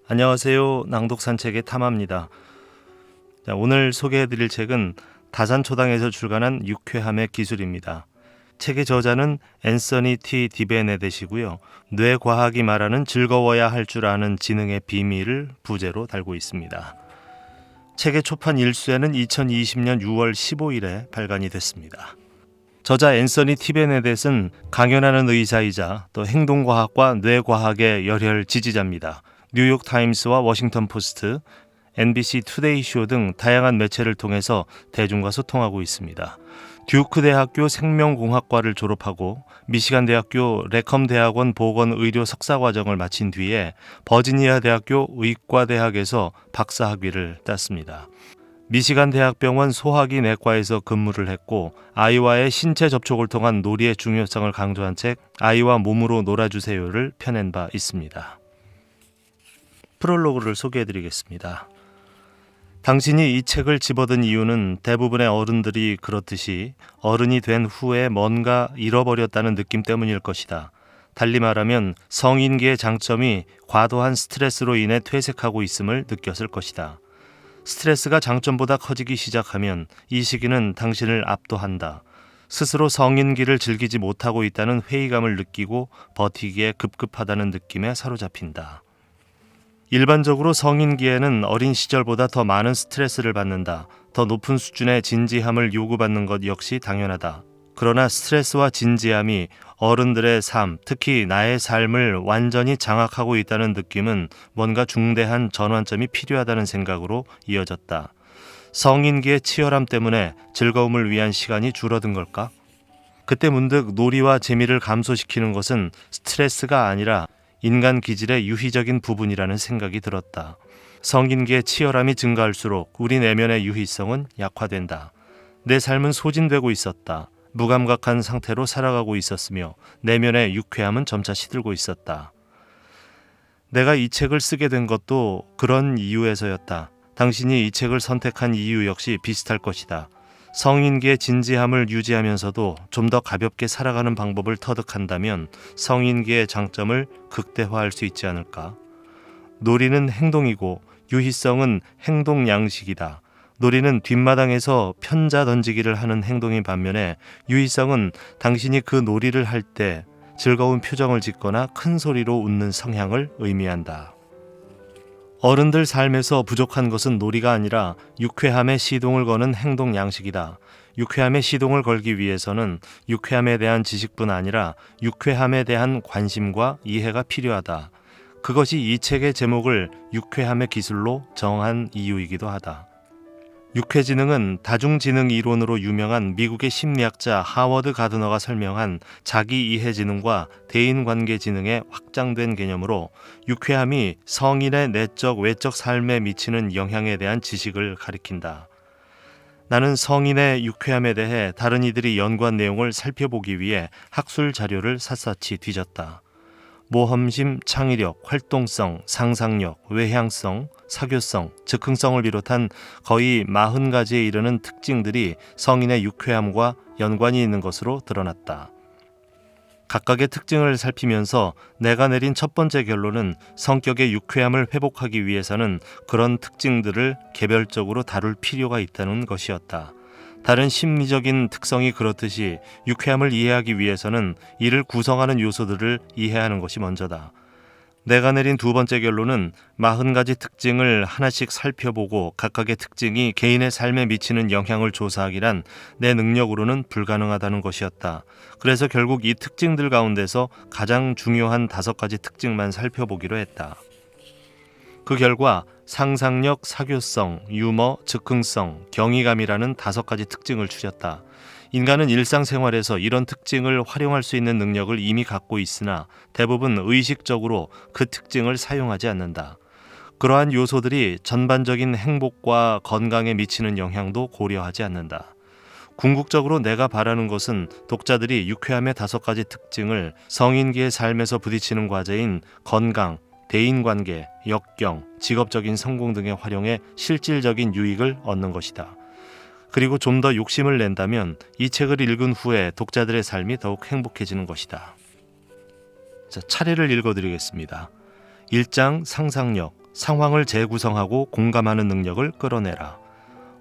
안녕하세요. 낭독산책의 탐합니다. 오늘 소개해드릴 책은 다산초당에서 출간한 유쾌함의 기술입니다. 책의 저자는 앤서니 T. 디베네댓이고요. 뇌과학이 말하는 즐거워야 할 줄 아는 지능의 비밀을 부제로 달고 있습니다. 책의 초판 1수에는 2020년 6월 15일에 발간이 됐습니다. 저자 앤서니 티베네댓은 강연하는 의사이자 또 행동과학과 뇌과학의 열혈 지지자입니다. 뉴욕타임스와 워싱턴포스트, NBC 투데이쇼 등 다양한 매체를 통해서 대중과 소통하고 있습니다. 듀크 대학교 생명공학과를 졸업하고 미시간 대학교 레컴 대학원 보건의료 석사과정을 마친 뒤에 버지니아 대학교 의과대학에서 박사학위를 땄습니다. 미시간 대학병원 소화기 내과에서 근무를 했고 아이와의 신체 접촉을 통한 놀이의 중요성을 강조한 책 아이와 몸으로 놀아주세요를 펴낸 바 있습니다. 프롤로그를 소개해드리겠습니다. 당신이 이 책을 집어든 이유는 대부분의 어른들이 그렇듯이 어른이 된 후에 뭔가 잃어버렸다는 느낌 때문일 것이다. 달리 말하면 성인기의 장점이 과도한 스트레스로 인해 퇴색하고 있음을 느꼈을 것이다. 스트레스가 장점보다 커지기 시작하면 이 시기는 당신을 압도한다. 스스로 성인기를 즐기지 못하고 있다는 회의감을 느끼고 버티기에 급급하다는 느낌에 사로잡힌다. 일반적으로 성인기에는 어린 시절보다 더 많은 스트레스를 받는다. 더 높은 수준의 진지함을 요구받는 것 역시 당연하다. 그러나 스트레스와 진지함이 어른들의 삶, 특히 나의 삶을 완전히 장악하고 있다는 느낌은 뭔가 중대한 전환점이 필요하다는 생각으로 이어졌다. 성인기의 치열함 때문에 즐거움을 위한 시간이 줄어든 걸까? 그때 문득 놀이와 재미를 감소시키는 것은 스트레스가 아니라 인간 기질의 유희적인 부분이라는 생각이 들었다. 성인기의 치열함이 증가할수록 우리 내면의 유희성은 약화된다. 내 삶은 소진되고 있었다. 무감각한 상태로 살아가고 있었으며 내면의 유쾌함은 점차 시들고 있었다. 내가 이 책을 쓰게 된 것도 그런 이유에서였다. 당신이 이 책을 선택한 이유 역시 비슷할 것이다. 성인기의 진지함을 유지하면서도 좀 더 가볍게 살아가는 방법을 터득한다면 성인기의 장점을 극대화할 수 있지 않을까? 놀이는 행동이고 유희성은 행동 양식이다. 놀이는 뒷마당에서 편자 던지기를 하는 행동인 반면에 유희성은 당신이 그 놀이를 할 때 즐거운 표정을 짓거나 큰 소리로 웃는 성향을 의미한다. 어른들 삶에서 부족한 것은 놀이가 아니라 유쾌함의 시동을 거는 행동 양식이다. 유쾌함의 시동을 걸기 위해서는 유쾌함에 대한 지식뿐 아니라 유쾌함에 대한 관심과 이해가 필요하다. 그것이 이 책의 제목을 유쾌함의 기술로 정한 이유이기도 하다. 유쾌지능은 다중지능 이론으로 유명한 미국의 심리학자 하워드 가드너가 설명한 자기이해지능과 대인관계지능의 확장된 개념으로 유쾌함이 성인의 내적 외적 삶에 미치는 영향에 대한 지식을 가리킨다. 나는 성인의 유쾌함에 대해 다른 이들이 연구한 내용을 살펴보기 위해 학술 자료를 샅샅이 뒤졌다. 모험심, 창의력, 활동성, 상상력, 외향성, 사교성, 즉흥성을 비롯한 거의 40가지에 이르는 특징들이 성인의 유쾌함과 연관이 있는 것으로 드러났다. 각각의 특징을 살피면서 내가 내린 첫 번째 결론은 성격의 유쾌함을 회복하기 위해서는 그런 특징들을 개별적으로 다룰 필요가 있다는 것이었다. 다른 심리적인 특성이 그렇듯이 유쾌함을 이해하기 위해서는 이를 구성하는 요소들을 이해하는 것이 먼저다. 내가 내린 두 번째 결론은 40가지 특징을 하나씩 살펴보고 각각의 특징이 개인의 삶에 미치는 영향을 조사하기란 내 능력으로는 불가능하다는 것이었다. 그래서 결국 이 특징들 가운데서 가장 중요한 5가지 특징만 살펴보기로 했다. 그 결과 상상력, 사교성, 유머, 즉흥성, 경이감이라는 5가지 특징을 추렸다. 인간은 일상생활에서 이런 특징을 활용할 수 있는 능력을 이미 갖고 있으나 대부분 의식적으로 그 특징을 사용하지 않는다. 그러한 요소들이 전반적인 행복과 건강에 미치는 영향도 고려하지 않는다. 궁극적으로 내가 바라는 것은 독자들이 유쾌함의 5가지 특징을 성인기의 삶에서 부딪히는 과제인 건강, 대인관계, 역경, 직업적인 성공 등에 활용해 실질적인 유익을 얻는 것이다. 그리고 좀 더 욕심을 낸다면 이 책을 읽은 후에 독자들의 삶이 더욱 행복해지는 것이다. 차례를 읽어드리겠습니다. 1장 상상력. 상황을 재구성하고 공감하는 능력을 끌어내라.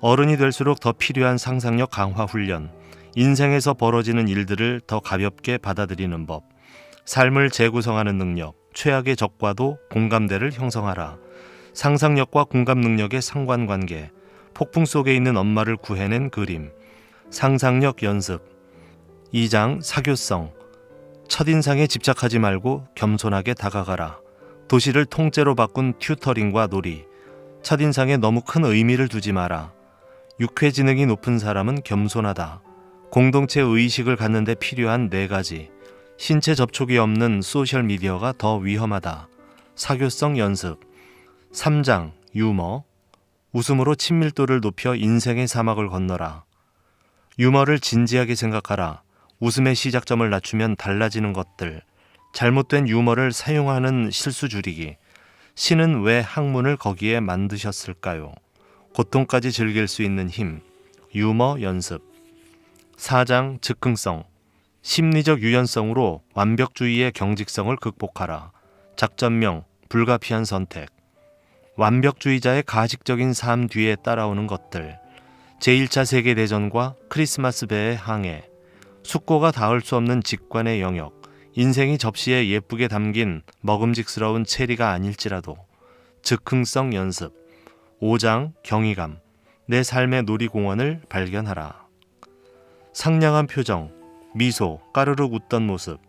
어른이 될수록 더 필요한 상상력 강화 훈련, 인생에서 벌어지는 일들을 더 가볍게 받아들이는 법, 삶을 재구성하는 능력, 최악의 적과도 공감대를 형성하라. 상상력과 공감 능력의 상관관계, 폭풍 속에 있는 엄마를 구해낸 그림, 상상력 연습. 2장 사교성, 첫인상에 집착하지 말고 겸손하게 다가가라. 도시를 통째로 바꾼 튜터링과 놀이, 첫인상에 너무 큰 의미를 두지 마라. 육회지능이 높은 사람은 겸손하다. 공동체 의식을 갖는 데 필요한 4가지. 신체 접촉이 없는 소셜미디어가 더 위험하다. 사교성 연습. 3장 유머, 웃음으로 친밀도를 높여 인생의 사막을 건너라. 유머를 진지하게 생각하라. 웃음의 시작점을 낮추면 달라지는 것들. 잘못된 유머를 사용하는 실수 줄이기. 신은 왜 학문을 거기에 만드셨을까요? 고통까지 즐길 수 있는 힘. 유머 연습. 4장 즉흥성, 심리적 유연성으로 완벽주의의 경직성을 극복하라. 작전명, 불가피한 선택. 완벽주의자의 가식적인 삶 뒤에 따라오는 것들. 제1차 세계대전과 크리스마스 배의 항해, 숙고가 닿을 수 없는 직관의 영역, 인생이 접시에 예쁘게 담긴 먹음직스러운 체리가 아닐지라도. 즉흥성 연습. 5장 경이감, 내 삶의 놀이공원을 발견하라. 상냥한 표정, 미소, 까르륵 웃던 모습.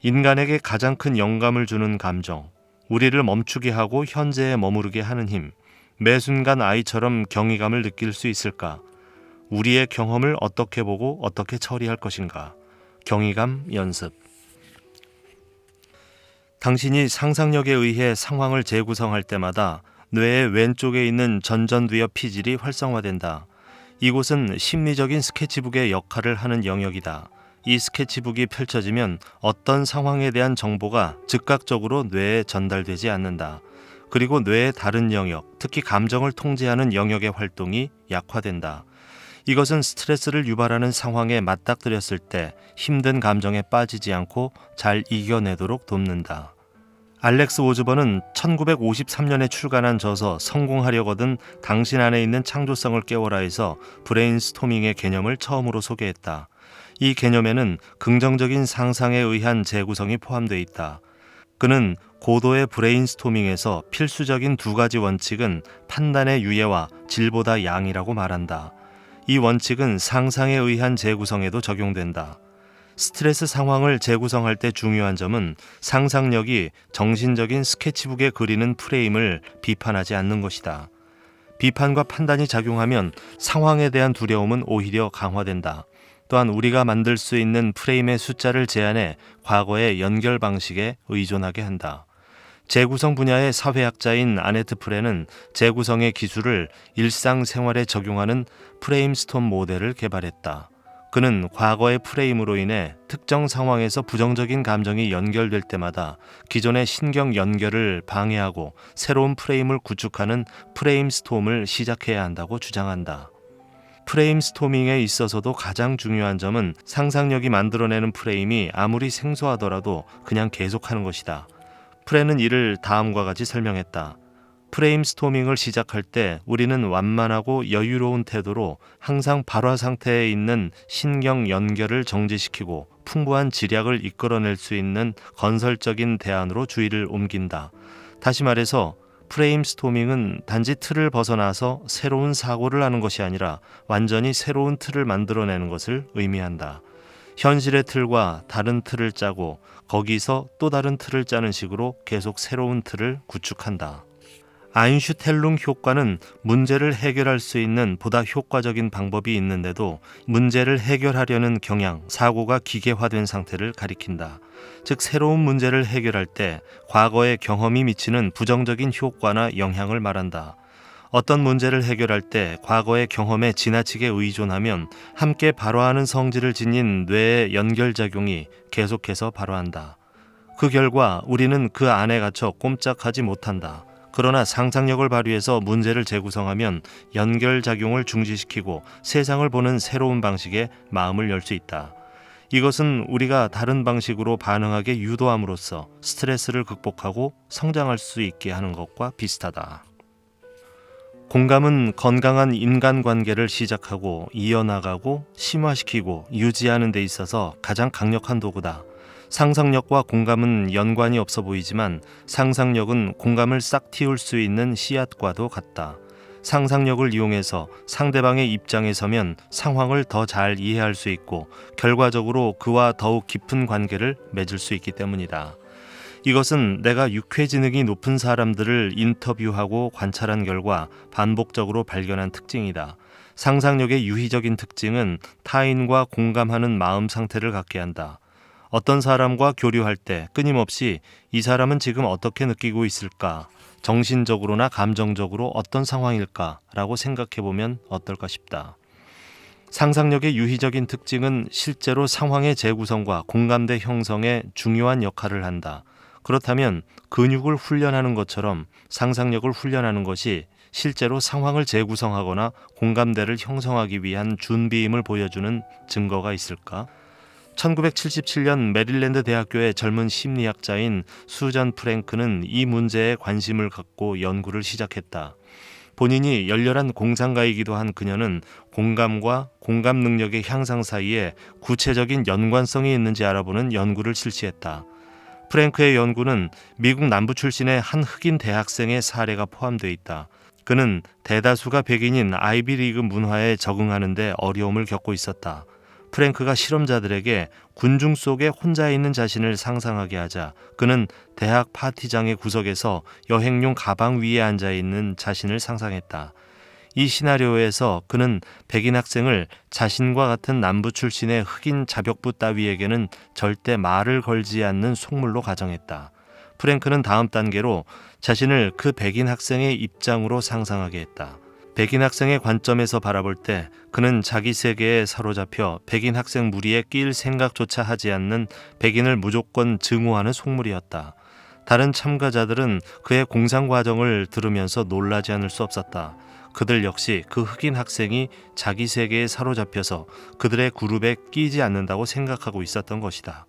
인간에게 가장 큰 영감을 주는 감정, 우리를 멈추게 하고 현재에 머무르게 하는 힘. 매 순간 아이처럼 경이감을 느낄 수 있을까? 우리의 경험을 어떻게 보고 어떻게 처리할 것인가? 경이감 연습. 당신이 상상력에 의해 상황을 재구성할 때마다 뇌의 왼쪽에 있는 전전두엽 피질이 활성화된다. 이곳은 심리적인 스케치북의 역할을 하는 영역이다. 이 스케치북이 펼쳐지면 어떤 상황에 대한 정보가 즉각적으로 뇌에 전달되지 않는다. 그리고 뇌의 다른 영역, 특히 감정을 통제하는 영역의 활동이 약화된다. 이것은 스트레스를 유발하는 상황에 맞닥뜨렸을 때 힘든 감정에 빠지지 않고 잘 이겨내도록 돕는다. 알렉스 오즈번은 1953년에 출간한 저서 성공하려거든 당신 안에 있는 창조성을 깨워라에서 브레인스토밍의 개념을 처음으로 소개했다. 이 개념에는 긍정적인 상상에 의한 재구성이 포함되어 있다. 그는 고도의 브레인스토밍에서 필수적인 2가지 원칙은 판단의 유예와 질보다 양이라고 말한다. 이 원칙은 상상에 의한 재구성에도 적용된다. 스트레스 상황을 재구성할 때 중요한 점은 상상력이 정신적인 스케치북에 그리는 프레임을 비판하지 않는 것이다. 비판과 판단이 작용하면 상황에 대한 두려움은 오히려 강화된다. 또한 우리가 만들 수 있는 프레임의 숫자를 제한해 과거의 연결 방식에 의존하게 한다. 재구성 분야의 사회학자인 아네트 프레는 재구성의 기술을 일상생활에 적용하는 프레임스톰 모델을 개발했다. 그는 과거의 프레임으로 인해 특정 상황에서 부정적인 감정이 연결될 때마다 기존의 신경 연결을 방해하고 새로운 프레임을 구축하는 프레임스톰을 시작해야 한다고 주장한다. 프레임스토밍에 있어서도 가장 중요한 점은 상상력이 만들어내는 프레임이 아무리 생소하더라도 그냥 계속하는 것이다. 프레는 이를 다음과 같이 설명했다. 프레임스토밍을 시작할 때 우리는 완만하고 여유로운 태도로 항상 발화 상태에 있는 신경 연결을 정지시키고 풍부한 지략을 이끌어낼 수 있는 건설적인 대안으로 주의를 옮긴다. 다시 말해서 프레임스토밍은 단지 틀을 벗어나서 새로운 사고를 하는 것이 아니라 완전히 새로운 틀을 만들어내는 것을 의미한다. 현실의 틀과 다른 틀을 짜고 거기서 또 다른 틀을 짜는 식으로 계속 새로운 틀을 구축한다. 아인슈텔룽 효과는 문제를 해결할 수 있는 보다 효과적인 방법이 있는데도 문제를 해결하려는 경향, 사고가 기계화된 상태를 가리킨다. 즉 새로운 문제를 해결할 때 과거의 경험이 미치는 부정적인 효과나 영향을 말한다. 어떤 문제를 해결할 때 과거의 경험에 지나치게 의존하면 함께 발화하는 성질을 지닌 뇌의 연결작용이 계속해서 발화한다. 그 결과 우리는 그 안에 갇혀 꼼짝하지 못한다. 그러나 상상력을 발휘해서 문제를 재구성하면 연결작용을 중지시키고 세상을 보는 새로운 방식에 마음을 열 수 있다. 이것은 우리가 다른 방식으로 반응하게 유도함으로써 스트레스를 극복하고 성장할 수 있게 하는 것과 비슷하다. 공감은 건강한 인간관계를 시작하고 이어나가고 심화시키고 유지하는 데 있어서 가장 강력한 도구다. 상상력과 공감은 연관이 없어 보이지만 상상력은 공감을 싹 틔울 수 있는 씨앗과도 같다. 상상력을 이용해서 상대방의 입장에 서면 상황을 더 잘 이해할 수 있고 결과적으로 그와 더욱 깊은 관계를 맺을 수 있기 때문이다. 이것은 내가 유쾌지능이 높은 사람들을 인터뷰하고 관찰한 결과 반복적으로 발견한 특징이다. 상상력의 유희적인 특징은 타인과 공감하는 마음 상태를 갖게 한다. 어떤 사람과 교류할 때 끊임없이 이 사람은 지금 어떻게 느끼고 있을까? 정신적으로나 감정적으로 어떤 상황일까? 라고 생각해보면 어떨까 싶다. 상상력의 유희적인 특징은 실제로 상황의 재구성과 공감대 형성에 중요한 역할을 한다. 그렇다면 근육을 훈련하는 것처럼 상상력을 훈련하는 것이 실제로 상황을 재구성하거나 공감대를 형성하기 위한 준비임을 보여주는 증거가 있을까? 1977년 메릴랜드 대학교의 젊은 심리학자인 수잔 프랭크는 이 문제에 관심을 갖고 연구를 시작했다. 본인이 열렬한 공상가이기도 한 그녀는 공감과 공감 능력의 향상 사이에 구체적인 연관성이 있는지 알아보는 연구를 실시했다. 프랭크의 연구는 미국 남부 출신의 한 흑인 대학생의 사례가 포함되어 있다. 그는 대다수가 백인인 아이비리그 문화에 적응하는 데 어려움을 겪고 있었다. 프랭크가 실험자들에게 군중 속에 혼자 있는 자신을 상상하게 하자 그는 대학 파티장의 구석에서 여행용 가방 위에 앉아 있는 자신을 상상했다. 이 시나리오에서 그는 백인 학생을 자신과 같은 남부 출신의 흑인 자벽부 따위에게는 절대 말을 걸지 않는 속물로 가정했다. 프랭크는 다음 단계로 자신을 그 백인 학생의 입장으로 상상하게 했다. 백인 학생의 관점에서 바라볼 때 그는 자기 세계에 사로잡혀 백인 학생 무리에 끼일 생각조차 하지 않는 백인을 무조건 증오하는 속물이었다. 다른 참가자들은 그의 공상 과정을 들으면서 놀라지 않을 수 없었다. 그들 역시 그 흑인 학생이 자기 세계에 사로잡혀서 그들의 그룹에 끼지 않는다고 생각하고 있었던 것이다.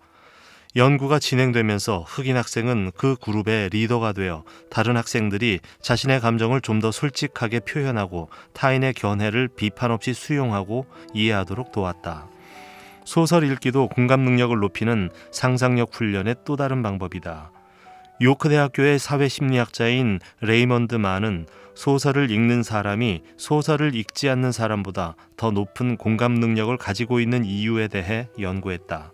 연구가 진행되면서 흑인 학생은 그 그룹의 리더가 되어 다른 학생들이 자신의 감정을 좀 더 솔직하게 표현하고 타인의 견해를 비판 없이 수용하고 이해하도록 도왔다. 소설 읽기도 공감 능력을 높이는 상상력 훈련의 또 다른 방법이다. 요크 대학교의 사회심리학자인 레이먼드 만은 소설을 읽는 사람이 소설을 읽지 않는 사람보다 더 높은 공감 능력을 가지고 있는 이유에 대해 연구했다.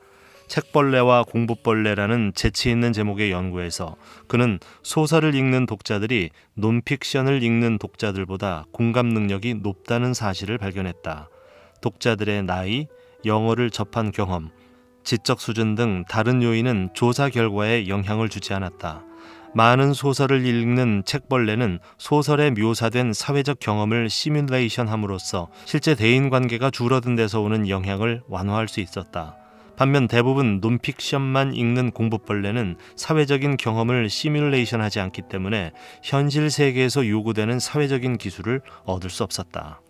책벌레와 공부벌레라는 재치 있는 제목의 연구에서 그는 소설을 읽는 독자들이 논픽션을 읽는 독자들보다 공감 능력이 높다는 사실을 발견했다. 독자들의 나이, 영어를 접한 경험, 지적 수준 등 다른 요인은 조사 결과에 영향을 주지 않았다. 많은 소설을 읽는 책벌레는 소설에 묘사된 사회적 경험을 시뮬레이션함으로써 실제 대인관계가 줄어든 데서 오는 영향을 완화할 수 있었다. 반면 대부분 논픽션만 읽는 공부벌레는 사회적인 경험을 시뮬레이션하지 않기 때문에 현실 세계에서 요구되는 사회적인 기술을 얻을 수 없었다.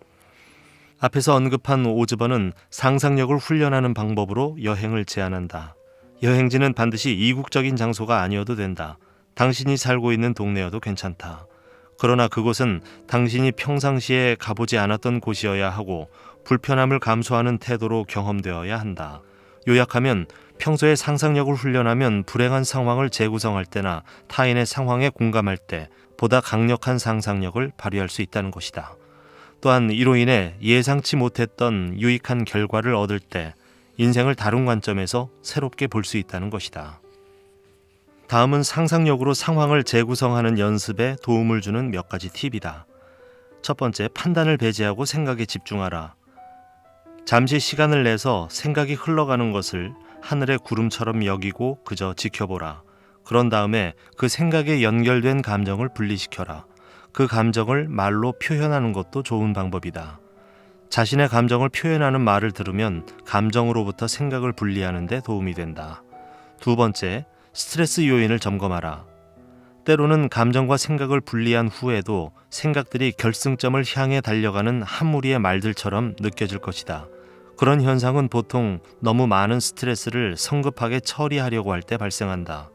앞에서 언급한 오즈번은 상상력을 훈련하는 방법으로 여행을 제안한다. 여행지는 반드시 이국적인 장소가 아니어도 된다. 당신이 살고 있는 동네여도 괜찮다. 그러나 그곳은 당신이 평상시에 가보지 않았던 곳이어야 하고 불편함을 감수하는 태도로 경험되어야 한다. 요약하면 평소에 상상력을 훈련하면 불행한 상황을 재구성할 때나 타인의 상황에 공감할 때 보다 강력한 상상력을 발휘할 수 있다는 것이다. 또한 이로 인해 예상치 못했던 유익한 결과를 얻을 때 인생을 다른 관점에서 새롭게 볼 수 있다는 것이다. 다음은 상상력으로 상황을 재구성하는 연습에 도움을 주는 몇 가지 팁이다. 첫 번째, 판단을 배제하고 생각에 집중하라. 잠시 시간을 내서 생각이 흘러가는 것을 하늘의 구름처럼 여기고 그저 지켜보라. 그런 다음에 그 생각에 연결된 감정을 분리시켜라. 그 감정을 말로 표현하는 것도 좋은 방법이다. 자신의 감정을 표현하는 말을 들으면 감정으로부터 생각을 분리하는 데 도움이 된다. 두 번째, 스트레스 요인을 점검하라. 때로는 감정과 생각을 분리한 후에도 생각들이 결승점을 향해 달려가는 한 무리의 말들처럼 느껴질 것이다. 그런 현상은 보통 너무 많은 스트레스를 성급하게 처리하려고 할 때 발생한다.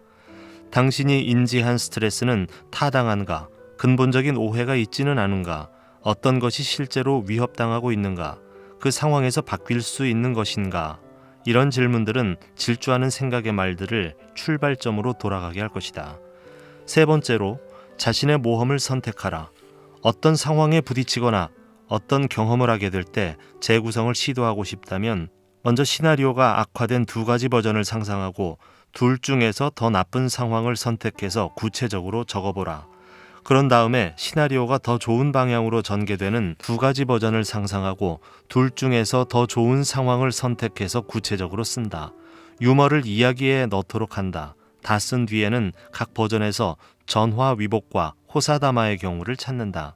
당신이 인지한 스트레스는 타당한가? 근본적인 오해가 있지는 않은가? 어떤 것이 실제로 위협당하고 있는가? 그 상황에서 바뀔 수 있는 것인가? 이런 질문들은 질주하는 생각의 말들을 출발점으로 돌아가게 할 것이다. 세 번째로, 자신의 모험을 선택하라. 어떤 상황에 부딪히거나 어떤 경험을 하게 될 때 재구성을 시도하고 싶다면 먼저 시나리오가 악화된 두 가지 버전을 상상하고 둘 중에서 더 나쁜 상황을 선택해서 구체적으로 적어보라. 그런 다음에 시나리오가 더 좋은 방향으로 전개되는 두 가지 버전을 상상하고 둘 중에서 더 좋은 상황을 선택해서 구체적으로 쓴다. 유머를 이야기에 넣도록 한다. 다 쓴 뒤에는 각 버전에서 전화위복과 호사다마의 경우를 찾는다.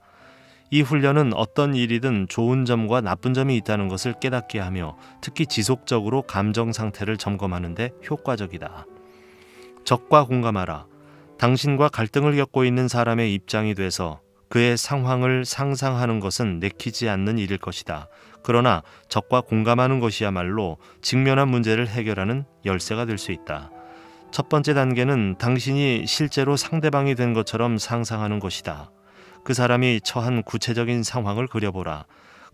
이 훈련은 어떤 일이든 좋은 점과 나쁜 점이 있다는 것을 깨닫게 하며 특히 지속적으로 감정 상태를 점검하는 데 효과적이다. 적과 공감하라. 당신과 갈등을 겪고 있는 사람의 입장이 돼서 그의 상황을 상상하는 것은 내키지 않는 일일 것이다. 그러나 적과 공감하는 것이야말로 직면한 문제를 해결하는 열쇠가 될 수 있다. 첫 번째 단계는 당신이 실제로 상대방이 된 것처럼 상상하는 것이다. 그 사람이 처한 구체적인 상황을 그려보라.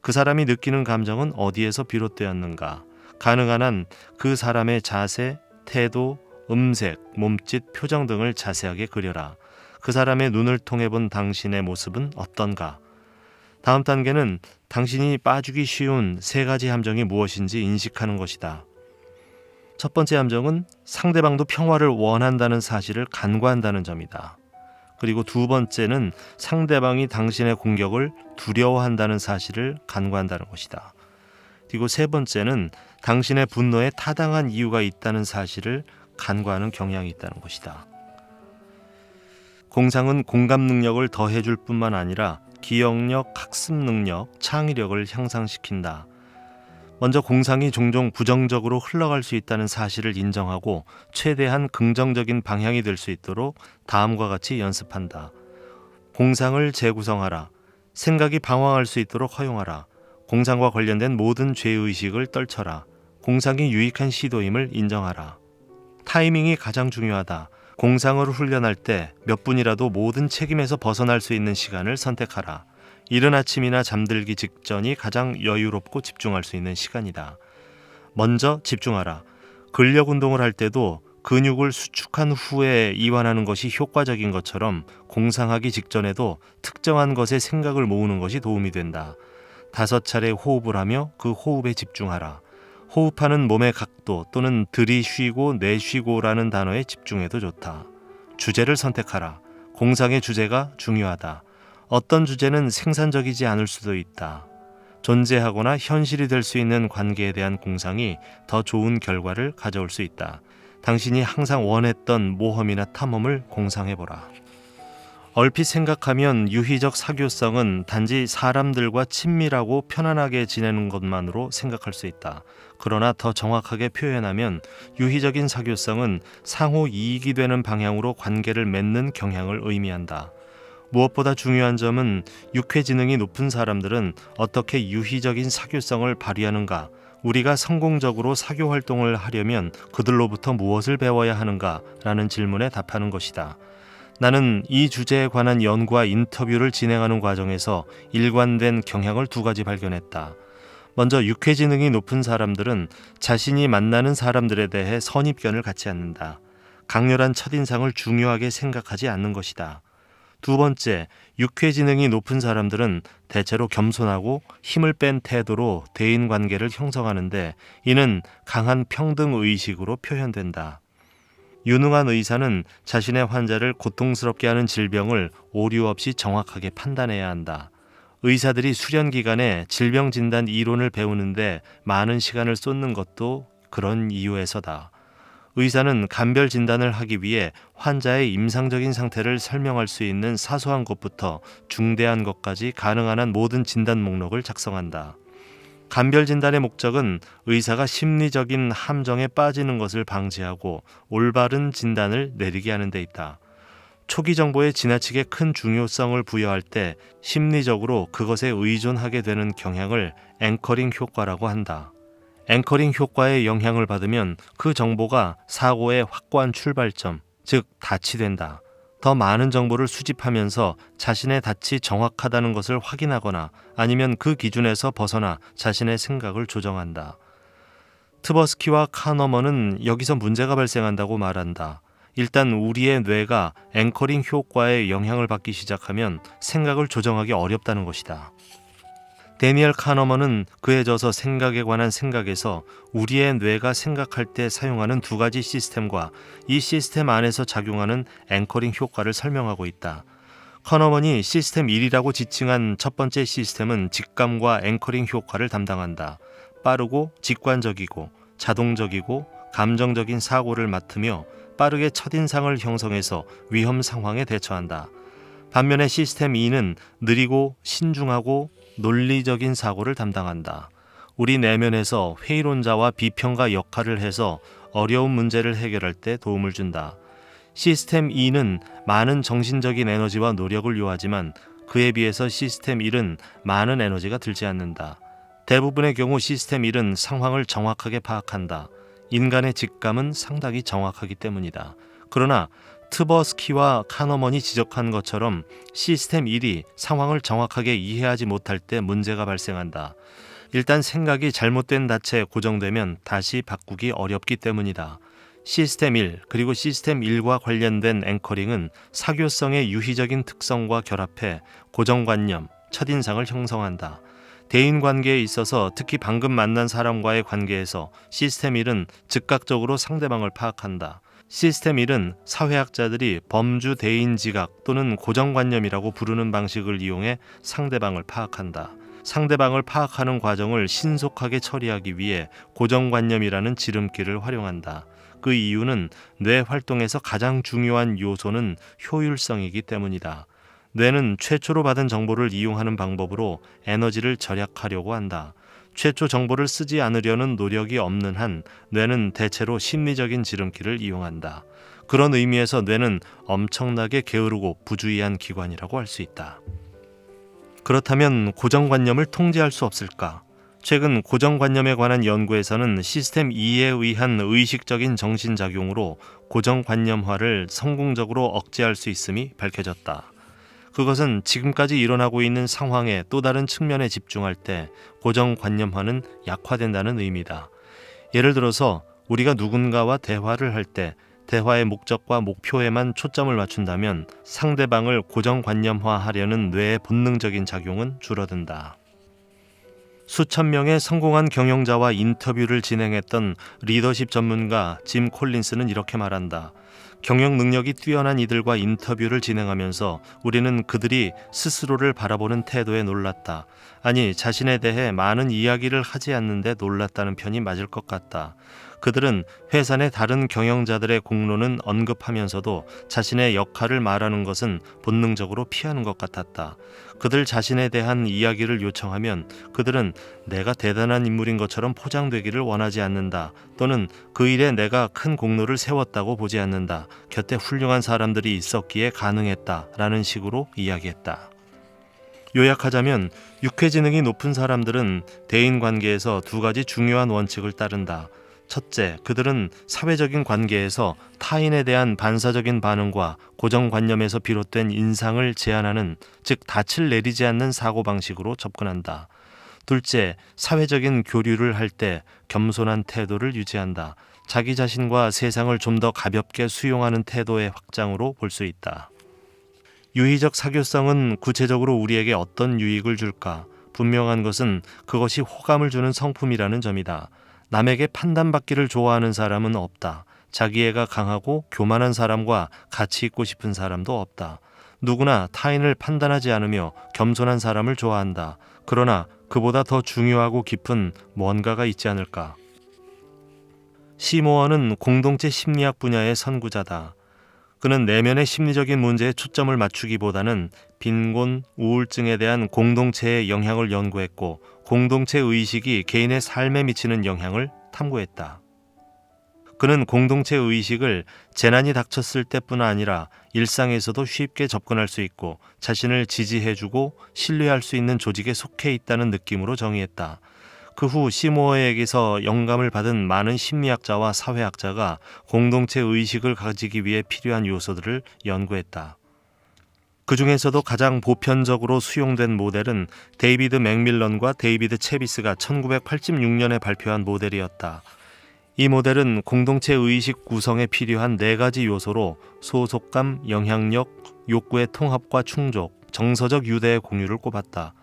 그 사람이 느끼는 감정은 어디에서 비롯되었는가? 가능한 한 그 사람의 자세, 태도, 음색, 몸짓, 표정 등을 자세하게 그려라. 그 사람의 눈을 통해 본 당신의 모습은 어떤가? 다음 단계는 당신이 빠지기 쉬운 세 가지 함정이 무엇인지 인식하는 것이다. 첫 번째 함정은 상대방도 평화를 원한다는 사실을 간과한다는 점이다. 그리고 두 번째는 상대방이 당신의 공격을 두려워한다는 사실을 간과한다는 것이다. 그리고 세 번째는 당신의 분노에 타당한 이유가 있다는 사실을 간과하는 경향이 있다는 것이다. 공상은 공감 능력을 더해줄 뿐만 아니라 기억력, 학습 능력, 창의력을 향상시킨다. 먼저 공상이 종종 부정적으로 흘러갈 수 있다는 사실을 인정하고 최대한 긍정적인 방향이 될 수 있도록 다음과 같이 연습한다. 공상을 재구성하라. 생각이 방황할 수 있도록 허용하라. 공상과 관련된 모든 죄의식을 떨쳐라. 공상이 유익한 시도임을 인정하라. 타이밍이 가장 중요하다. 공상을 훈련할 때 몇 분이라도 모든 책임에서 벗어날 수 있는 시간을 선택하라. 이른 아침이나 잠들기 직전이 가장 여유롭고 집중할 수 있는 시간이다. 먼저 집중하라. 근력 운동을 할 때도 근육을 수축한 후에 이완하는 것이 효과적인 것처럼 공상하기 직전에도 특정한 것에 생각을 모으는 것이 도움이 된다. 5차례 호흡을 하며 그 호흡에 집중하라. 호흡하는 몸의 각도 또는 들이쉬고 내쉬고라는 단어에 집중해도 좋다. 주제를 선택하라. 공상의 주제가 중요하다. 어떤 주제는 생산적이지 않을 수도 있다. 존재하거나 현실이 될 수 있는 관계에 대한 공상이 더 좋은 결과를 가져올 수 있다. 당신이 항상 원했던 모험이나 탐험을 공상해보라. 얼핏 생각하면 유희적 사교성은 단지 사람들과 친밀하고 편안하게 지내는 것만으로 생각할 수 있다. 그러나 더 정확하게 표현하면 유희적인 사교성은 상호 이익이 되는 방향으로 관계를 맺는 경향을 의미한다. 무엇보다 중요한 점은 육회지능이 높은 사람들은 어떻게 유희적인 사교성을 발휘하는가, 우리가 성공적으로 사교 활동을 하려면 그들로부터 무엇을 배워야 하는가 라는 질문에 답하는 것이다. 나는 이 주제에 관한 연구와 인터뷰를 진행하는 과정에서 일관된 경향을 두 가지 발견했다. 먼저 육회지능이 높은 사람들은 자신이 만나는 사람들에 대해 선입견을 갖지 않는다. 강렬한 첫인상을 중요하게 생각하지 않는 것이다. 두 번째, 육회지능이 높은 사람들은 대체로 겸손하고 힘을 뺀 태도로 대인관계를 형성하는데 이는 강한 평등의식으로 표현된다. 유능한 의사는 자신의 환자를 고통스럽게 하는 질병을 오류 없이 정확하게 판단해야 한다. 의사들이 수련 기간에 질병 진단 이론을 배우는데 많은 시간을 쏟는 것도 그런 이유에서다. 의사는 감별 진단을 하기 위해 환자의 임상적인 상태를 설명할 수 있는 사소한 것부터 중대한 것까지 가능한 한 모든 진단 목록을 작성한다. 감별 진단의 목적은 의사가 심리적인 함정에 빠지는 것을 방지하고 올바른 진단을 내리게 하는 데 있다. 초기 정보에 지나치게 큰 중요성을 부여할 때 심리적으로 그것에 의존하게 되는 경향을 앵커링 효과라고 한다. 앵커링 효과의 영향을 받으면 그 정보가 사고의 확고한 출발점, 즉 닻이 된다. 더 많은 정보를 수집하면서 자신의 닻이 정확하다는 것을 확인하거나 아니면 그 기준에서 벗어나 자신의 생각을 조정한다. 트버스키와 카너먼은 여기서 문제가 발생한다고 말한다. 일단 우리의 뇌가 앵커링 효과에 영향을 받기 시작하면 생각을 조정하기 어렵다는 것이다. 데니얼 카너먼은 그에 져서 생각에 관한 생각에서 우리의 뇌가 생각할 때 사용하는 두 가지 시스템과 이 시스템 안에서 작용하는 앵커링 효과를 설명하고 있다. 카너먼이 시스템 1이라고 지칭한 첫 번째 시스템은 직감과 앵커링 효과를 담당한다. 빠르고 직관적이고 자동적이고 감정적인 사고를 맡으며 빠르게 첫인상을 형성해서 위험 상황에 대처한다. 반면에 시스템 2는 느리고 신중하고 논리적인 사고를 담당한다. 우리 내면에서 회의론자와 비평가 역할을 해서 어려운 문제를 해결할 때 도움을 준다. 시스템 2는 많은 정신적인 에너지와 노력을 요하지만 그에 비해서 시스템 1은 많은 에너지가 들지 않는다. 대부분의 경우 시스템 1은 상황을 정확하게 파악한다. 인간의 직감은 상당히 정확하기 때문이다. 그러나 트버스키와 카너먼이 지적한 것처럼 시스템 1이 상황을 정확하게 이해하지 못할 때 문제가 발생한다. 일단 생각이 잘못된 닻에 고정되면 다시 바꾸기 어렵기 때문이다. 시스템 1 그리고 시스템 1과 관련된 앵커링은 사교성의 유희적인 특성과 결합해 고정관념, 첫인상을 형성한다. 대인관계에 있어서 특히 방금 만난 사람과의 관계에서 시스템 1은 즉각적으로 상대방을 파악한다. 시스템 1은 사회학자들이 범주 대인 지각 또는 고정관념이라고 부르는 방식을 이용해 상대방을 파악한다. 상대방을 파악하는 과정을 신속하게 처리하기 위해 고정관념이라는 지름길을 활용한다. 그 이유는 뇌 활동에서 가장 중요한 요소는 효율성이기 때문이다. 뇌는 최초로 받은 정보를 이용하는 방법으로 에너지를 절약하려고 한다. 최초 정보를 쓰지 않으려는 노력이 없는 한 뇌는 대체로 심리적인 지름길을 이용한다. 그런 의미에서 뇌는 엄청나게 게으르고 부주의한 기관이라고 할 수 있다. 그렇다면 고정관념을 통제할 수 없을까? 최근 고정관념에 관한 연구에서는 시스템 2에 의한 의식적인 정신작용으로 고정관념화를 성공적으로 억제할 수 있음이 밝혀졌다. 그것은 지금까지 일어나고 있는 상황의 또 다른 측면에 집중할 때 고정관념화는 약화된다는 의미다. 예를 들어서 우리가 누군가와 대화를 할 때 대화의 목적과 목표에만 초점을 맞춘다면 상대방을 고정관념화하려는 뇌의 본능적인 작용은 줄어든다. 수천 명의 성공한 경영자와 인터뷰를 진행했던 리더십 전문가 짐 콜린스는 이렇게 말한다. 경영 능력이 뛰어난 이들과 인터뷰를 진행하면서 우리는 그들이 스스로를 바라보는 태도에 놀랐다. 아니, 자신에 대해 많은 이야기를 하지 않는데 놀랐다는 편이 맞을 것 같다. 그들은 회사 내 다른 경영자들의 공로는 언급하면서도 자신의 역할을 말하는 것은 본능적으로 피하는 것 같았다. 그들 자신에 대한 이야기를 요청하면 그들은 내가 대단한 인물인 것처럼 포장되기를 원하지 않는다. 또는 그 일에 내가 큰 공로를 세웠다고 보지 않는다. 곁에 훌륭한 사람들이 있었기에 가능했다. 라는 식으로 이야기했다. 요약하자면 유쾌지능이 높은 사람들은 대인관계에서 두 가지 중요한 원칙을 따른다. 첫째, 그들은 사회적인 관계에서 타인에 대한 반사적인 반응과 고정관념에서 비롯된 인상을 제한하는, 즉 닻을 내리지 않는 사고방식으로 접근한다. 둘째, 사회적인 교류를 할 때 겸손한 태도를 유지한다. 자기 자신과 세상을 좀 더 가볍게 수용하는 태도의 확장으로 볼 수 있다. 유희적 사교성은 구체적으로 우리에게 어떤 유익을 줄까? 분명한 것은 그것이 호감을 주는 성품이라는 점이다. 남에게 판단받기를 좋아하는 사람은 없다. 자기애가 강하고 교만한 사람과 같이 있고 싶은 사람도 없다. 누구나 타인을 판단하지 않으며 겸손한 사람을 좋아한다. 그러나 그보다 더 중요하고 깊은 뭔가가 있지 않을까? 시모어는 공동체 심리학 분야의 선구자다. 그는 내면의 심리적인 문제에 초점을 맞추기보다는 빈곤, 우울증에 대한 공동체의 영향을 연구했고 공동체 의식이 개인의 삶에 미치는 영향을 탐구했다. 그는 공동체 의식을 재난이 닥쳤을 때뿐 아니라 일상에서도 쉽게 접근할 수 있고 자신을 지지해주고 신뢰할 수 있는 조직에 속해 있다는 느낌으로 정의했다. 그 후 시모어에게서 영감을 받은 많은 심리학자와 사회학자가 공동체 의식을 가지기 위해 필요한 요소들을 연구했다. 그 중에서도 가장 보편적으로 수용된 모델은 데이비드 맥밀런과 데이비드 채비스가 1986년에 발표한 모델이었다. 이 모델은 공동체 의식 구성에 필요한 4가지 요소로 소속감, 영향력, 욕구의 통합과 충족, 정서적 유대의 공유를 꼽았다.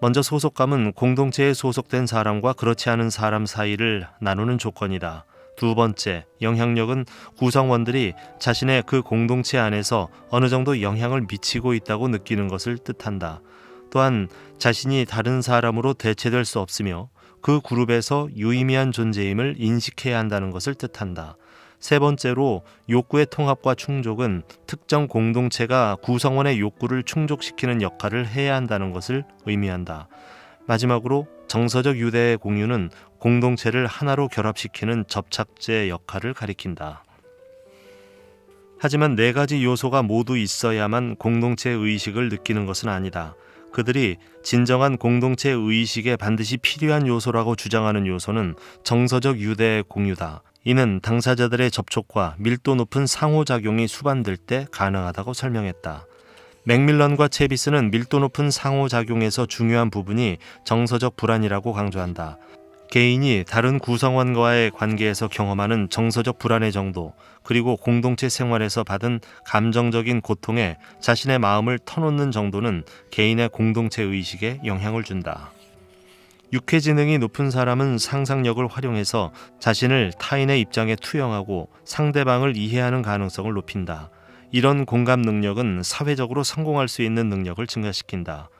먼저 소속감은 공동체에 소속된 사람과 그렇지 않은 사람 사이를 나누는 조건이다. 두 번째, 영향력은 구성원들이 자신의 그 공동체 안에서 어느 정도 영향을 미치고 있다고 느끼는 것을 뜻한다. 또한 자신이 다른 사람으로 대체될 수 없으며 그 그룹에서 유의미한 존재임을 인식해야 한다는 것을 뜻한다. 세 번째로 욕구의 통합과 충족은 특정 공동체가 구성원의 욕구를 충족시키는 역할을 해야 한다는 것을 의미한다. 마지막으로 정서적 유대의 공유는 공동체를 하나로 결합시키는 접착제 역할을 가리킨다. 하지만 4가지 요소가 모두 있어야만 공동체 의식을 느끼는 것은 아니다. 그들이 진정한 공동체 의식에 반드시 필요한 요소라고 주장하는 요소는 정서적 유대의 공유다. 이는 당사자들의 접촉과 밀도 높은 상호작용이 수반될 때 가능하다고 설명했다. 맥밀런과 채비스는 밀도 높은 상호작용에서 중요한 부분이 정서적 불안이라고 강조한다. 개인이 다른 구성원과의 관계에서 경험하는 정서적 불안의 정도, 그리고 공동체 생활에서 받은 감정적인 고통에 자신의 마음을 터놓는 정도는 개인의 공동체 의식에 영향을 준다. 유쾌지능이 높은 사람은 상상력을 활용해서 자신을 타인의 입장에 투영하고 상대방을 이해하는 가능성을 높인다. 이런 공감 능력은 사회적으로 성공할 수 있는 능력을 증가시킨다.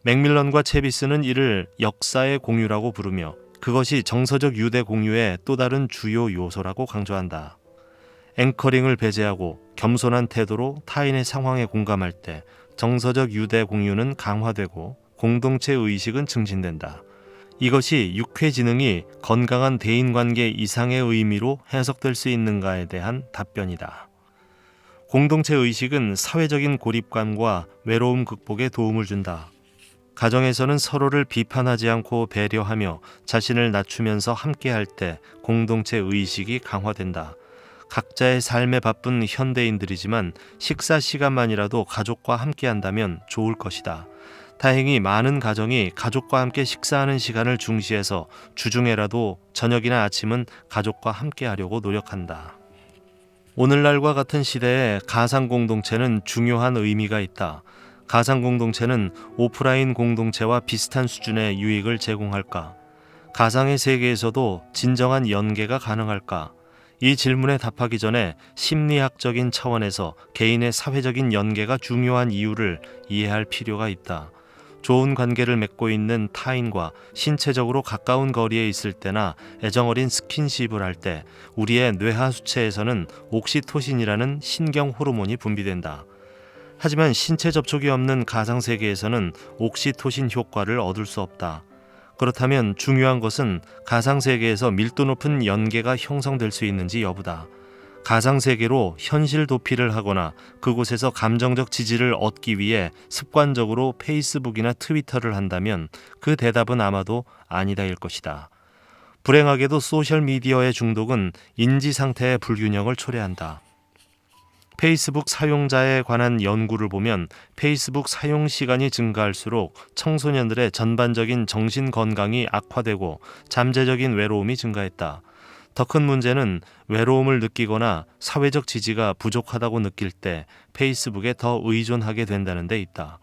맥밀런과 채비스는 이를 역사의 공유라고 부르며 그것이 정서적 유대 공유의 또 다른 주요 요소라고 강조한다. 앵커링을 배제하고 겸손한 태도로 타인의 상황에 공감할 때 정서적 유대 공유는 강화되고 공동체 의식은 증진된다. 이것이 유쾌지능이 건강한 대인관계 이상의 의미로 해석될 수 있는가에 대한 답변이다. 공동체 의식은 사회적인 고립감과 외로움 극복에 도움을 준다. 가정에서는 서로를 비판하지 않고 배려하며 자신을 낮추면서 함께할 때 공동체 의식이 강화된다. 각자의 삶에 바쁜 현대인들이지만 식사 시간만이라도 가족과 함께한다면 좋을 것이다. 다행히 많은 가정이 가족과 함께 식사하는 시간을 중시해서 주중에라도 저녁이나 아침은 가족과 함께하려고 노력한다. 오늘날과 같은 시대에 가상공동체는 중요한 의미가 있다. 가상공동체는 오프라인 공동체와 비슷한 수준의 유익을 제공할까? 가상의 세계에서도 진정한 연계가 가능할까? 이 질문에 답하기 전에 심리학적인 차원에서 개인의 사회적인 연계가 중요한 이유를 이해할 필요가 있다. 좋은 관계를 맺고 있는 타인과 신체적으로 가까운 거리에 있을 때나 애정어린 스킨십을 할 때 우리의 뇌하수체에서는 옥시토신이라는 신경 호르몬이 분비된다. 하지만 신체 접촉이 없는 가상세계에서는 옥시토신 효과를 얻을 수 없다. 그렇다면 중요한 것은 가상세계에서 밀도 높은 연계가 형성될 수 있는지 여부다. 가상세계로 현실 도피를 하거나 그곳에서 감정적 지지를 얻기 위해 습관적으로 페이스북이나 트위터를 한다면 그 대답은 아마도 아니다일 것이다. 불행하게도 소셜미디어의 중독은 인지상태의 불균형을 초래한다. 페이스북 사용자에 관한 연구를 보면 페이스북 사용 시간이 증가할수록 청소년들의 전반적인 정신 건강이 악화되고 잠재적인 외로움이 증가했다. 더 큰 문제는 외로움을 느끼거나 사회적 지지가 부족하다고 느낄 때 페이스북에 더 의존하게 된다는 데 있다.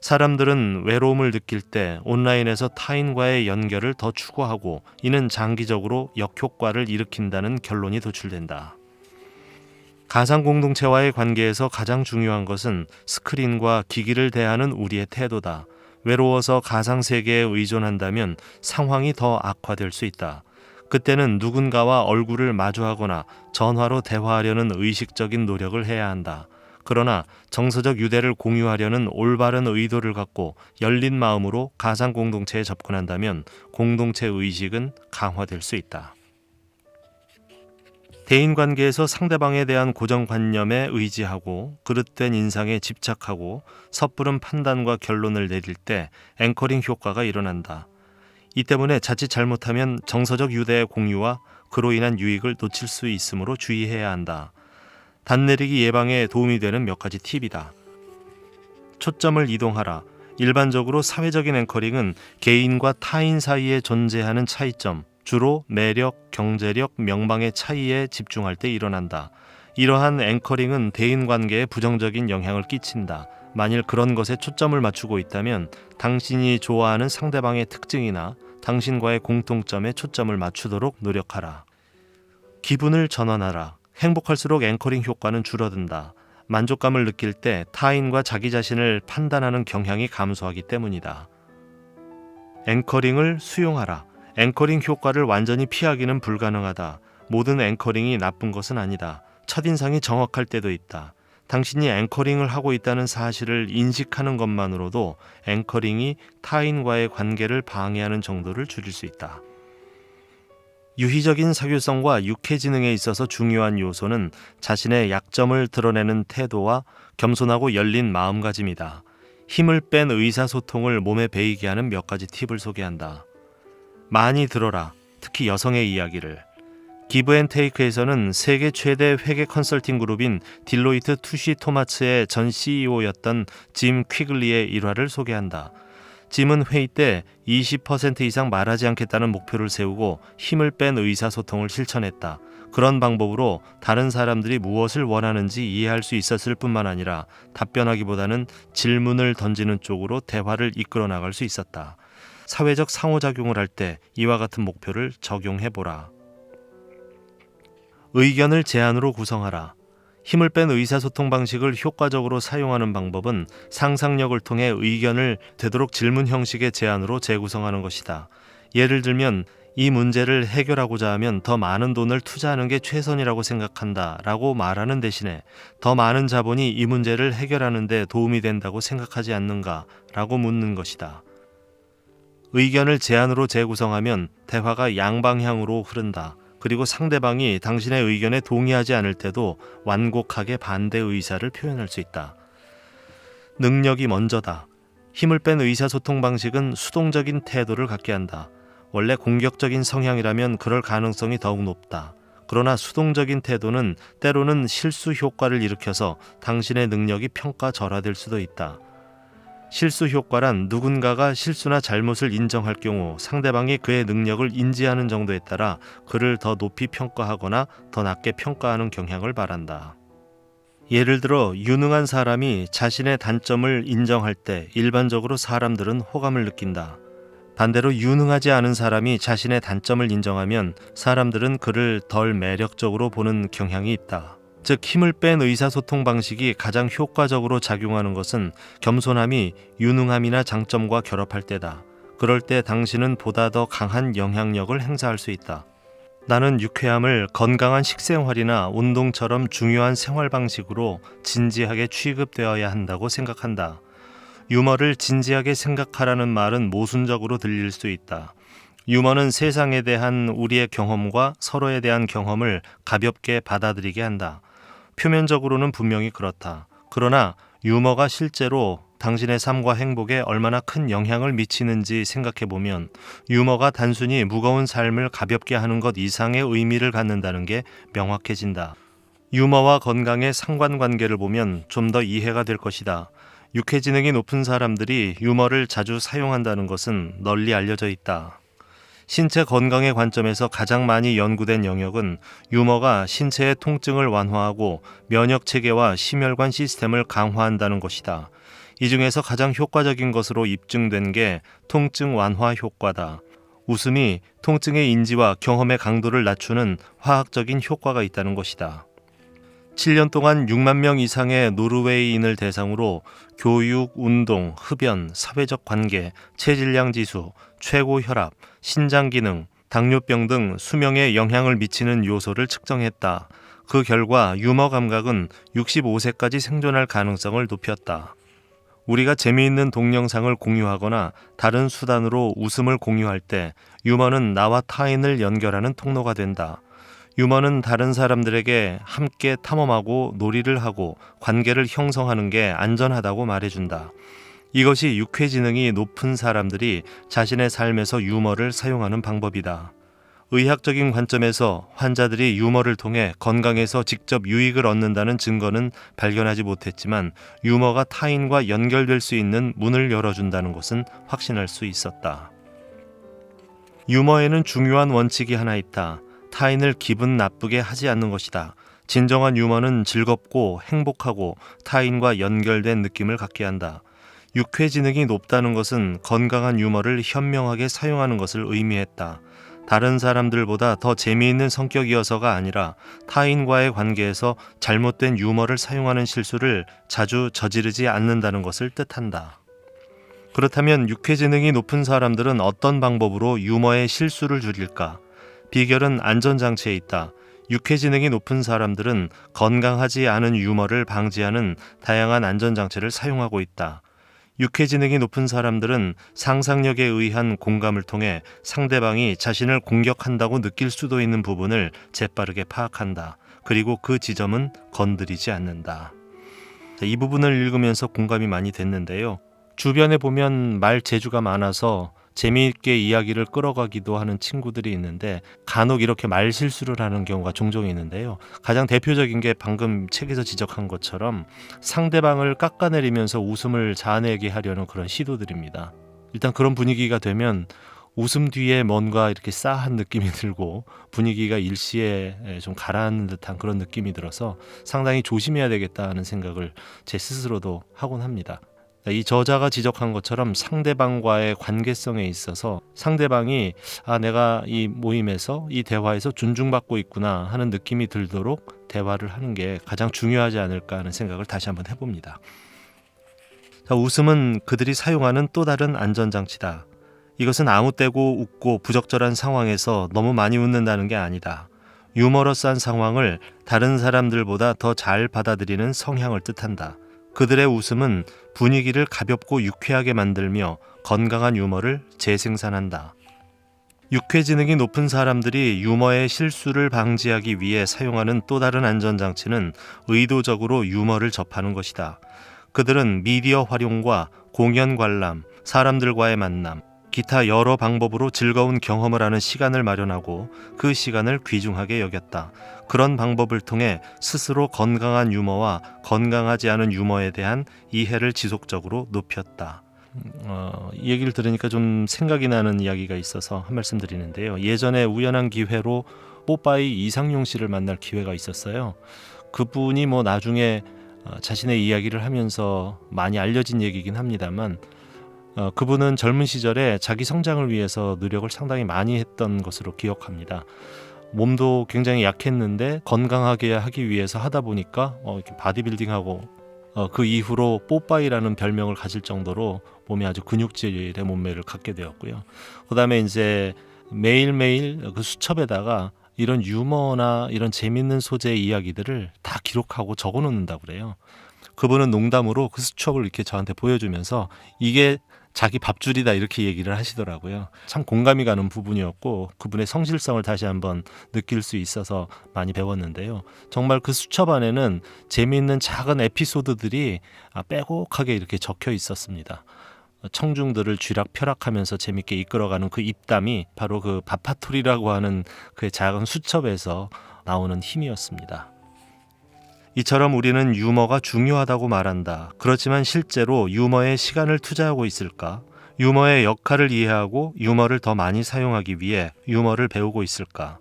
사람들은 외로움을 느낄 때 온라인에서 타인과의 연결을 더 추구하고 이는 장기적으로 역효과를 일으킨다는 결론이 도출된다. 가상 공동체와의 관계에서 가장 중요한 것은 스크린과 기기를 대하는 우리의 태도다. 외로워서 가상 세계에 의존한다면 상황이 더 악화될 수 있다. 그때는 누군가와 얼굴을 마주하거나 전화로 대화하려는 의식적인 노력을 해야 한다. 그러나 정서적 유대를 공유하려는 올바른 의도를 갖고 열린 마음으로 가상 공동체에 접근한다면 공동체 의식은 강화될 수 있다. 대인관계에서 상대방에 대한 고정관념에 의지하고 그릇된 인상에 집착하고 섣부른 판단과 결론을 내릴 때 앵커링 효과가 일어난다. 이 때문에 자칫 잘못하면 정서적 유대의 공유와 그로 인한 유익을 놓칠 수 있으므로 주의해야 한다. 단내리기 예방에 도움이 되는 몇 가지 팁이다. 초점을 이동하라. 일반적으로 사회적인 앵커링은 개인과 타인 사이에 존재하는 차이점, 주로 매력, 경제력, 명방의 차이에 집중할 때 일어난다. 이러한 앵커링은 대인관계에 부정적인 영향을 끼친다. 만일 그런 것에 초점을 맞추고 있다면 당신이 좋아하는 상대방의 특징이나 당신과의 공통점에 초점을 맞추도록 노력하라. 기분을 전환하라. 행복할수록 앵커링 효과는 줄어든다. 만족감을 느낄 때 타인과 자기 자신을 판단하는 경향이 감소하기 때문이다. 앵커링을 수용하라. 앵커링 효과를 완전히 피하기는 불가능하다. 모든 앵커링이 나쁜 것은 아니다. 첫인상이 정확할 때도 있다. 당신이 앵커링을 하고 있다는 사실을 인식하는 것만으로도 앵커링이 타인과의 관계를 방해하는 정도를 줄일 수 있다. 유희적인 사교성과 육해지능에 있어서 중요한 요소는 자신의 약점을 드러내는 태도와 겸손하고 열린 마음가짐이다. 힘을 뺀 의사소통을 몸에 배이게 하는 몇 가지 팁을 소개한다. 많이 들어라. 특히 여성의 이야기를. 기브앤테이크에서는 세계 최대 회계 컨설팅 그룹인 딜로이트 투시 토마츠의 전 CEO였던 짐 퀴글리의 일화를 소개한다. 짐은 회의 때 20% 이상 말하지 않겠다는 목표를 세우고 힘을 뺀 의사소통을 실천했다. 그런 방법으로 다른 사람들이 무엇을 원하는지 이해할 수 있었을 뿐만 아니라 답변하기보다는 질문을 던지는 쪽으로 대화를 이끌어 나갈 수 있었다. 사회적 상호작용을 할 때 이와 같은 목표를 적용해보라. 의견을 제안으로 구성하라. 힘을 뺀 의사소통 방식을 효과적으로 사용하는 방법은 상상력을 통해 의견을 되도록 질문 형식의 제안으로 재구성하는 것이다. 예를 들면 이 문제를 해결하고자 하면 더 많은 돈을 투자하는 게 최선이라고 생각한다 라고 말하는 대신에 더 많은 자본이 이 문제를 해결하는 데 도움이 된다고 생각하지 않는가 라고 묻는 것이다. 의견을 제안으로 재구성하면 대화가 양방향으로 흐른다. 그리고 상대방이 당신의 의견에 동의하지 않을 때도 완곡하게 반대 의사를 표현할 수 있다. 능력이 먼저다. 힘을 뺀 의사소통 방식은 수동적인 태도를 갖게 한다. 원래 공격적인 성향이라면 그럴 가능성이 더욱 높다. 그러나 수동적인 태도는 때로는 실수 효과를 일으켜서 당신의 능력이 평가절하될 수도 있다. 실수 효과란 누군가가 실수나 잘못을 인정할 경우 상대방이 그의 능력을 인지하는 정도에 따라 그를 더 높이 평가하거나 더 낮게 평가하는 경향을 말한다. 예를 들어 유능한 사람이 자신의 단점을 인정할 때 일반적으로 사람들은 호감을 느낀다. 반대로 유능하지 않은 사람이 자신의 단점을 인정하면 사람들은 그를 덜 매력적으로 보는 경향이 있다. 즉 힘을 뺀 의사소통 방식이 가장 효과적으로 작용하는 것은 겸손함이 유능함이나 장점과 결합할 때다. 그럴 때 당신은 보다 더 강한 영향력을 행사할 수 있다. 나는 유쾌함을 건강한 식생활이나 운동처럼 중요한 생활 방식으로 진지하게 취급되어야 한다고 생각한다. 유머를 진지하게 생각하라는 말은 모순적으로 들릴 수 있다. 유머는 세상에 대한 우리의 경험과 서로에 대한 경험을 가볍게 받아들이게 한다. 표면적으로는 분명히 그렇다. 그러나 유머가 실제로 당신의 삶과 행복에 얼마나 큰 영향을 미치는지 생각해보면 유머가 단순히 무거운 삶을 가볍게 하는 것 이상의 의미를 갖는다는 게 명확해진다. 유머와 건강의 상관관계를 보면 좀 더 이해가 될 것이다. 유쾌지능이 높은 사람들이 유머를 자주 사용한다는 것은 널리 알려져 있다. 신체 건강의 관점에서 가장 많이 연구된 영역은 유머가 신체의 통증을 완화하고 면역체계와 심혈관 시스템을 강화한다는 것이다. 이 중에서 가장 효과적인 것으로 입증된 게 통증 완화 효과다. 웃음이 통증의 인지와 경험의 강도를 낮추는 화학적인 효과가 있다는 것이다. 7년 동안 6만 명 이상의 노르웨이인을 대상으로 교육, 운동, 흡연, 사회적 관계, 체질량 지수, 최고 혈압, 신장 기능, 당뇨병 등 수명에 영향을 미치는 요소를 측정했다. 그 결과 유머 감각은 65세까지 생존할 가능성을 높였다. 우리가 재미있는 동영상을 공유하거나 다른 수단으로 웃음을 공유할 때 유머는 나와 타인을 연결하는 통로가 된다. 유머는 다른 사람들에게 함께 탐험하고 놀이를 하고 관계를 형성하는 게 안전하다고 말해준다. 이것이 육회지능이 높은 사람들이 자신의 삶에서 유머를 사용하는 방법이다. 의학적인 관점에서 환자들이 유머를 통해 건강에서 직접 유익을 얻는다는 증거는 발견하지 못했지만 유머가 타인과 연결될 수 있는 문을 열어준다는 것은 확신할 수 있었다. 유머에는 중요한 원칙이 하나 있다. 타인을 기분 나쁘게 하지 않는 것이다. 진정한 유머는 즐겁고 행복하고 타인과 연결된 느낌을 갖게 한다. 육회지능이 높다는 것은 건강한 유머를 현명하게 사용하는 것을 의미했다. 다른 사람들보다 더 재미있는 성격이어서가 아니라 타인과의 관계에서 잘못된 유머를 사용하는 실수를 자주 저지르지 않는다는 것을 뜻한다. 그렇다면 육회지능이 높은 사람들은 어떤 방법으로 유머의 실수를 줄일까? 비결은 안전장치에 있다. 육회지능이 높은 사람들은 건강하지 않은 유머를 방지하는 다양한 안전장치를 사용하고 있다. 육회지능이 높은 사람들은 상상력에 의한 공감을 통해 상대방이 자신을 공격한다고 느낄 수도 있는 부분을 재빠르게 파악한다. 그리고 그 지점은 건드리지 않는다. 이 부분을 읽으면서 공감이 많이 됐는데요. 주변에 보면 말 재주가 많아서 재미있게 이야기를 끌어가기도 하는 친구들이 있는데 간혹 이렇게 말 실수를 하는 경우가 종종 있는데요. 가장 대표적인 게 방금 책에서 지적한 것처럼 상대방을 깎아내리면서 웃음을 자아내게 하려는 그런 시도들입니다. 일단 그런 분위기가 되면 웃음 뒤에 뭔가 이렇게 싸한 느낌이 들고 분위기가 일시에 좀 가라앉는 듯한 그런 느낌이 들어서 상당히 조심해야 되겠다는 생각을 제 스스로도 하곤 합니다. 이 저자가 지적한 것처럼 상대방과의 관계성에 있어서 상대방이 내가 이 모임에서 이 대화에서 존중받고 있구나 하는 느낌이 들도록 대화를 하는 게 가장 중요하지 않을까 하는 생각을 다시 한번 해봅니다. 웃음은 그들이 사용하는 또 다른 안전장치다. 이것은 아무 때고 웃고 부적절한 상황에서 너무 많이 웃는다는 게 아니다. 유머러스한 상황을 다른 사람들보다 더 잘 받아들이는 성향을 뜻한다. 그들의 웃음은 분위기를 가볍고 유쾌하게 만들며 건강한 유머를 재생산한다. 육회지능이 높은 사람들이 유머의 실수를 방지하기 위해 사용하는 또 다른 안전장치는 의도적으로 유머를 접하는 것이다. 그들은 미디어 활용과 공연 관람, 사람들과의 만남, 기타 여러 방법으로 즐거운 경험을 하는 시간을 마련하고 그 시간을 귀중하게 여겼다. 그런 방법을 통해 스스로 건강한 유머와 건강하지 않은 유머에 대한 이해를 지속적으로 높였다. 이 얘기를 들으니까 좀 생각이 나는 이야기가 있어서 한 말씀 드리는데요. 예전에 우연한 기회로 뽀빠이 이상용 씨를 만날 기회가 있었어요. 그분이 나중에 자신의 이야기를 하면서 많이 알려진 얘기긴 합니다만 그분은 젊은 시절에 자기 성장을 위해서 노력을 상당히 많이 했던 것으로 기억합니다. 몸도 굉장히 약했는데 건강하게 하기 위해서 하다 보니까 이렇게 바디빌딩하고 그 이후로 뽀빠이라는 별명을 가질 정도로 몸이 아주 근육질의 몸매를 갖게 되었고요. 그다음에 이제 매일매일 그 수첩에다가 이런 유머나 이런 재밌는 소재의 이야기들을 다 기록하고 적어 놓는다고 그래요. 그분은 농담으로 그 수첩을 이렇게 저한테 보여주면서 이게 자기 밥줄이다 이렇게 얘기를 하시더라고요. 참 공감이 가는 부분이었고 그분의 성실성을 다시 한번 느낄 수 있어서 많이 배웠는데요. 정말 그 수첩 안에는 재미있는 작은 에피소드들이 빼곡하게 이렇게 적혀 있었습니다. 청중들을 쥐락펴락하면서 재밌게 이끌어가는 그 입담이 바로 그 바파토리라고 하는 그 작은 수첩에서 나오는 힘이었습니다. 이처럼 우리는 유머가 중요하다고 말한다. 그렇지만 실제로 유머에 시간을 투자하고 있을까? 유머의 역할을 이해하고 유머를 더 많이 사용하기 위해 유머를 배우고 있을까?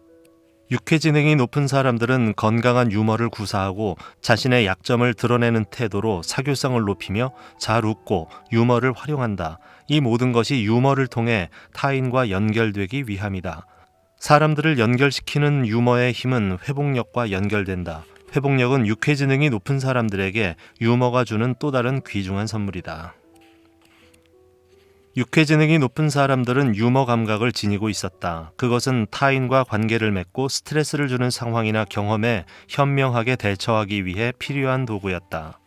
육회지능이 높은 사람들은 건강한 유머를 구사하고 자신의 약점을 드러내는 태도로 사교성을 높이며 잘 웃고 유머를 활용한다. 이 모든 것이 유머를 통해 타인과 연결되기 위함이다. 사람들을 연결시키는 유머의 힘은 회복력과 연결된다. 회복력은 육회지능이 높은 사람들에게 유머가 주는 또 다른 귀중한 선물이다. 육회지능이 높은 사람들은 유머 감각을 지니고 있었다. 그것은 타인과 관계를 맺고 스트레스를 주는 상황이나 경험에 현명하게 대처하기 위해 필요한 도구였다.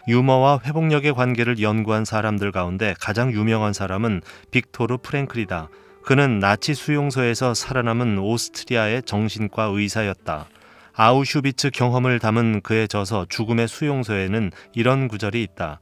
유머와 회복력의 관계를 연구한 사람들 가운데 가장 유명한 사람은 빅토르 프랭클이다. 그는 나치 수용소에서 살아남은 오스트리아의 정신과 의사였다. 아우슈비츠 경험을 담은 그의 저서 죽음의 수용소에는 이런 구절이 있다.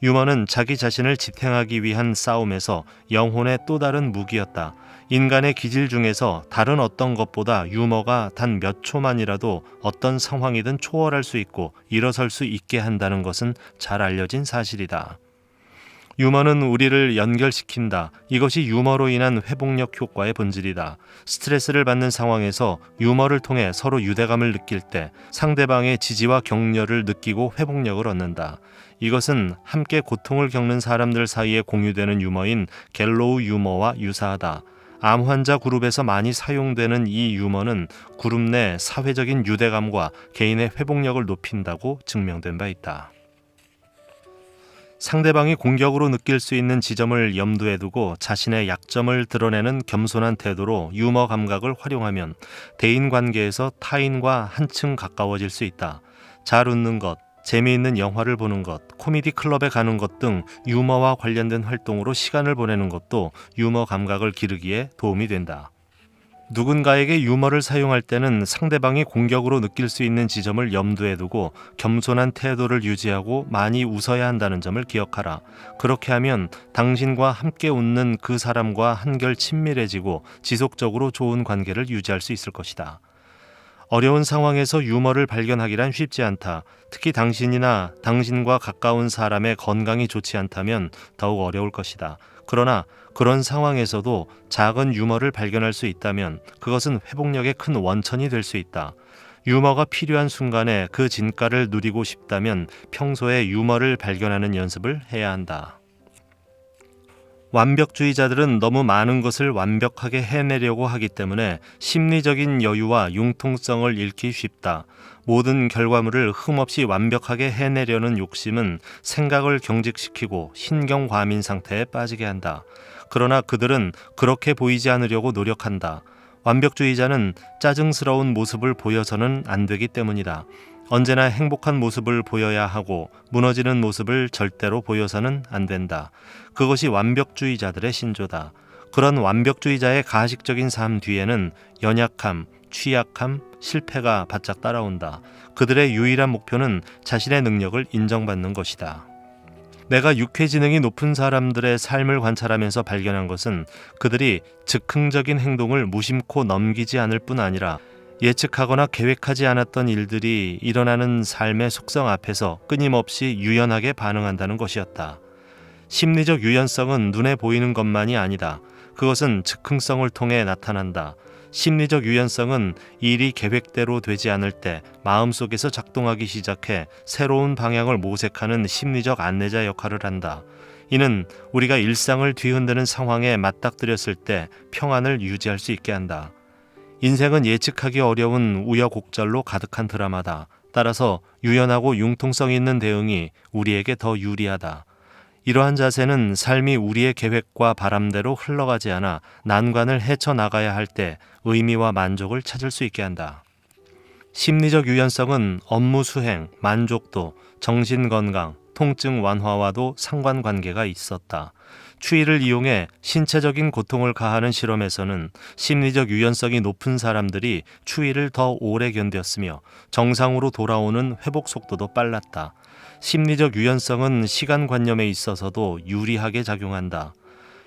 유머는 자기 자신을 지탱하기 위한 싸움에서 영혼의 또 다른 무기였다. 인간의 기질 중에서 다른 어떤 것보다 유머가 단 몇 초만이라도 어떤 상황이든 초월할 수 있고 일어설 수 있게 한다는 것은 잘 알려진 사실이다. 유머는 우리를 연결시킨다. 이것이 유머로 인한 회복력 효과의 본질이다. 스트레스를 받는 상황에서 유머를 통해 서로 유대감을 느낄 때 상대방의 지지와 격려를 느끼고 회복력을 얻는다. 이것은 함께 고통을 겪는 사람들 사이에 공유되는 유머인 갤로우 유머와 유사하다. 암 환자 그룹에서 많이 사용되는 이 유머는 그룹 내 사회적인 유대감과 개인의 회복력을 높인다고 증명된 바 있다. 상대방이 공격으로 느낄 수 있는 지점을 염두에 두고 자신의 약점을 드러내는 겸손한 태도로 유머 감각을 활용하면 대인 관계에서 타인과 한층 가까워질 수 있다. 잘 웃는 것, 재미있는 영화를 보는 것, 코미디 클럽에 가는 것 등 유머와 관련된 활동으로 시간을 보내는 것도 유머 감각을 기르기에 도움이 된다. 누군가에게 유머를 사용할 때는 상대방이 공격으로 느낄 수 있는 지점을 염두에 두고 겸손한 태도를 유지하고 많이 웃어야 한다는 점을 기억하라. 그렇게 하면 당신과 함께 웃는 그 사람과 한결 친밀해지고 지속적으로 좋은 관계를 유지할 수 있을 것이다. 어려운 상황에서 유머를 발견하기란 쉽지 않다. 특히 당신이나 당신과 가까운 사람의 건강이 좋지 않다면 더욱 어려울 것이다. 그러나 그런 상황에서도 작은 유머를 발견할 수 있다면 그것은 회복력의 큰 원천이 될 수 있다. 유머가 필요한 순간에 그 진가를 누리고 싶다면 평소에 유머를 발견하는 연습을 해야 한다. 완벽주의자들은 너무 많은 것을 완벽하게 해내려고 하기 때문에 심리적인 여유와 융통성을 잃기 쉽다. 모든 결과물을 흠없이 완벽하게 해내려는 욕심은 생각을 경직시키고 신경과민 상태에 빠지게 한다. 그러나 그들은 그렇게 보이지 않으려고 노력한다. 완벽주의자는 짜증스러운 모습을 보여서는 안 되기 때문이다. 언제나 행복한 모습을 보여야 하고 무너지는 모습을 절대로 보여서는 안 된다. 그것이 완벽주의자들의 신조다. 그런 완벽주의자의 가식적인 삶 뒤에는 연약함, 취약함, 실패가 바짝 따라온다. 그들의 유일한 목표는 자신의 능력을 인정받는 것이다. 내가 육해지능이 높은 사람들의 삶을 관찰하면서 발견한 것은 그들이 즉흥적인 행동을 무심코 넘기지 않을 뿐 아니라 예측하거나 계획하지 않았던 일들이 일어나는 삶의 속성 앞에서 끊임없이 유연하게 반응한다는 것이었다. 심리적 유연성은 눈에 보이는 것만이 아니다. 그것은 즉흥성을 통해 나타난다. 심리적 유연성은 일이 계획대로 되지 않을 때 마음속에서 작동하기 시작해 새로운 방향을 모색하는 심리적 안내자 역할을 한다. 이는 우리가 일상을 뒤흔드는 상황에 맞닥뜨렸을 때 평안을 유지할 수 있게 한다. 인생은 예측하기 어려운 우여곡절로 가득한 드라마다. 따라서 유연하고 융통성 있는 대응이 우리에게 더 유리하다. 이러한 자세는 삶이 우리의 계획과 바람대로 흘러가지 않아 난관을 헤쳐나가야 할 때 의미와 만족을 찾을 수 있게 한다. 심리적 유연성은 업무 수행, 만족도, 정신건강, 통증 완화와도 상관관계가 있었다. 추위를 이용해 신체적인 고통을 가하는 실험에서는 심리적 유연성이 높은 사람들이 추위를 더 오래 견뎠으며 정상으로 돌아오는 회복 속도도 빨랐다. 심리적 유연성은 시간관념에 있어서도 유리하게 작용한다.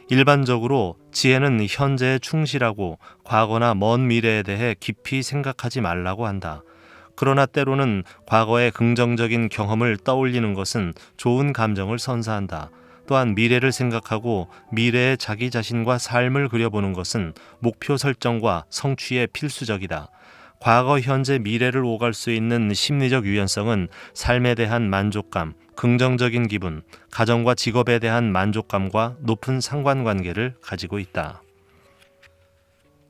일반적으로 지혜는 현재에 충실하고 과거나 먼 미래에 대해 깊이 생각하지 말라고 한다. 그러나 때로는 과거의 긍정적인 경험을 떠올리는 것은 좋은 감정을 선사한다. 또한 미래를 생각하고 미래의 자기 자신과 삶을 그려보는 것은 목표 설정과 성취에 필수적이다. 과거, 현재, 미래를 오갈 수 있는 심리적 유연성은 삶에 대한 만족감, 긍정적인 기분, 가정과 직업에 대한 만족감과 높은 상관관계를 가지고 있다.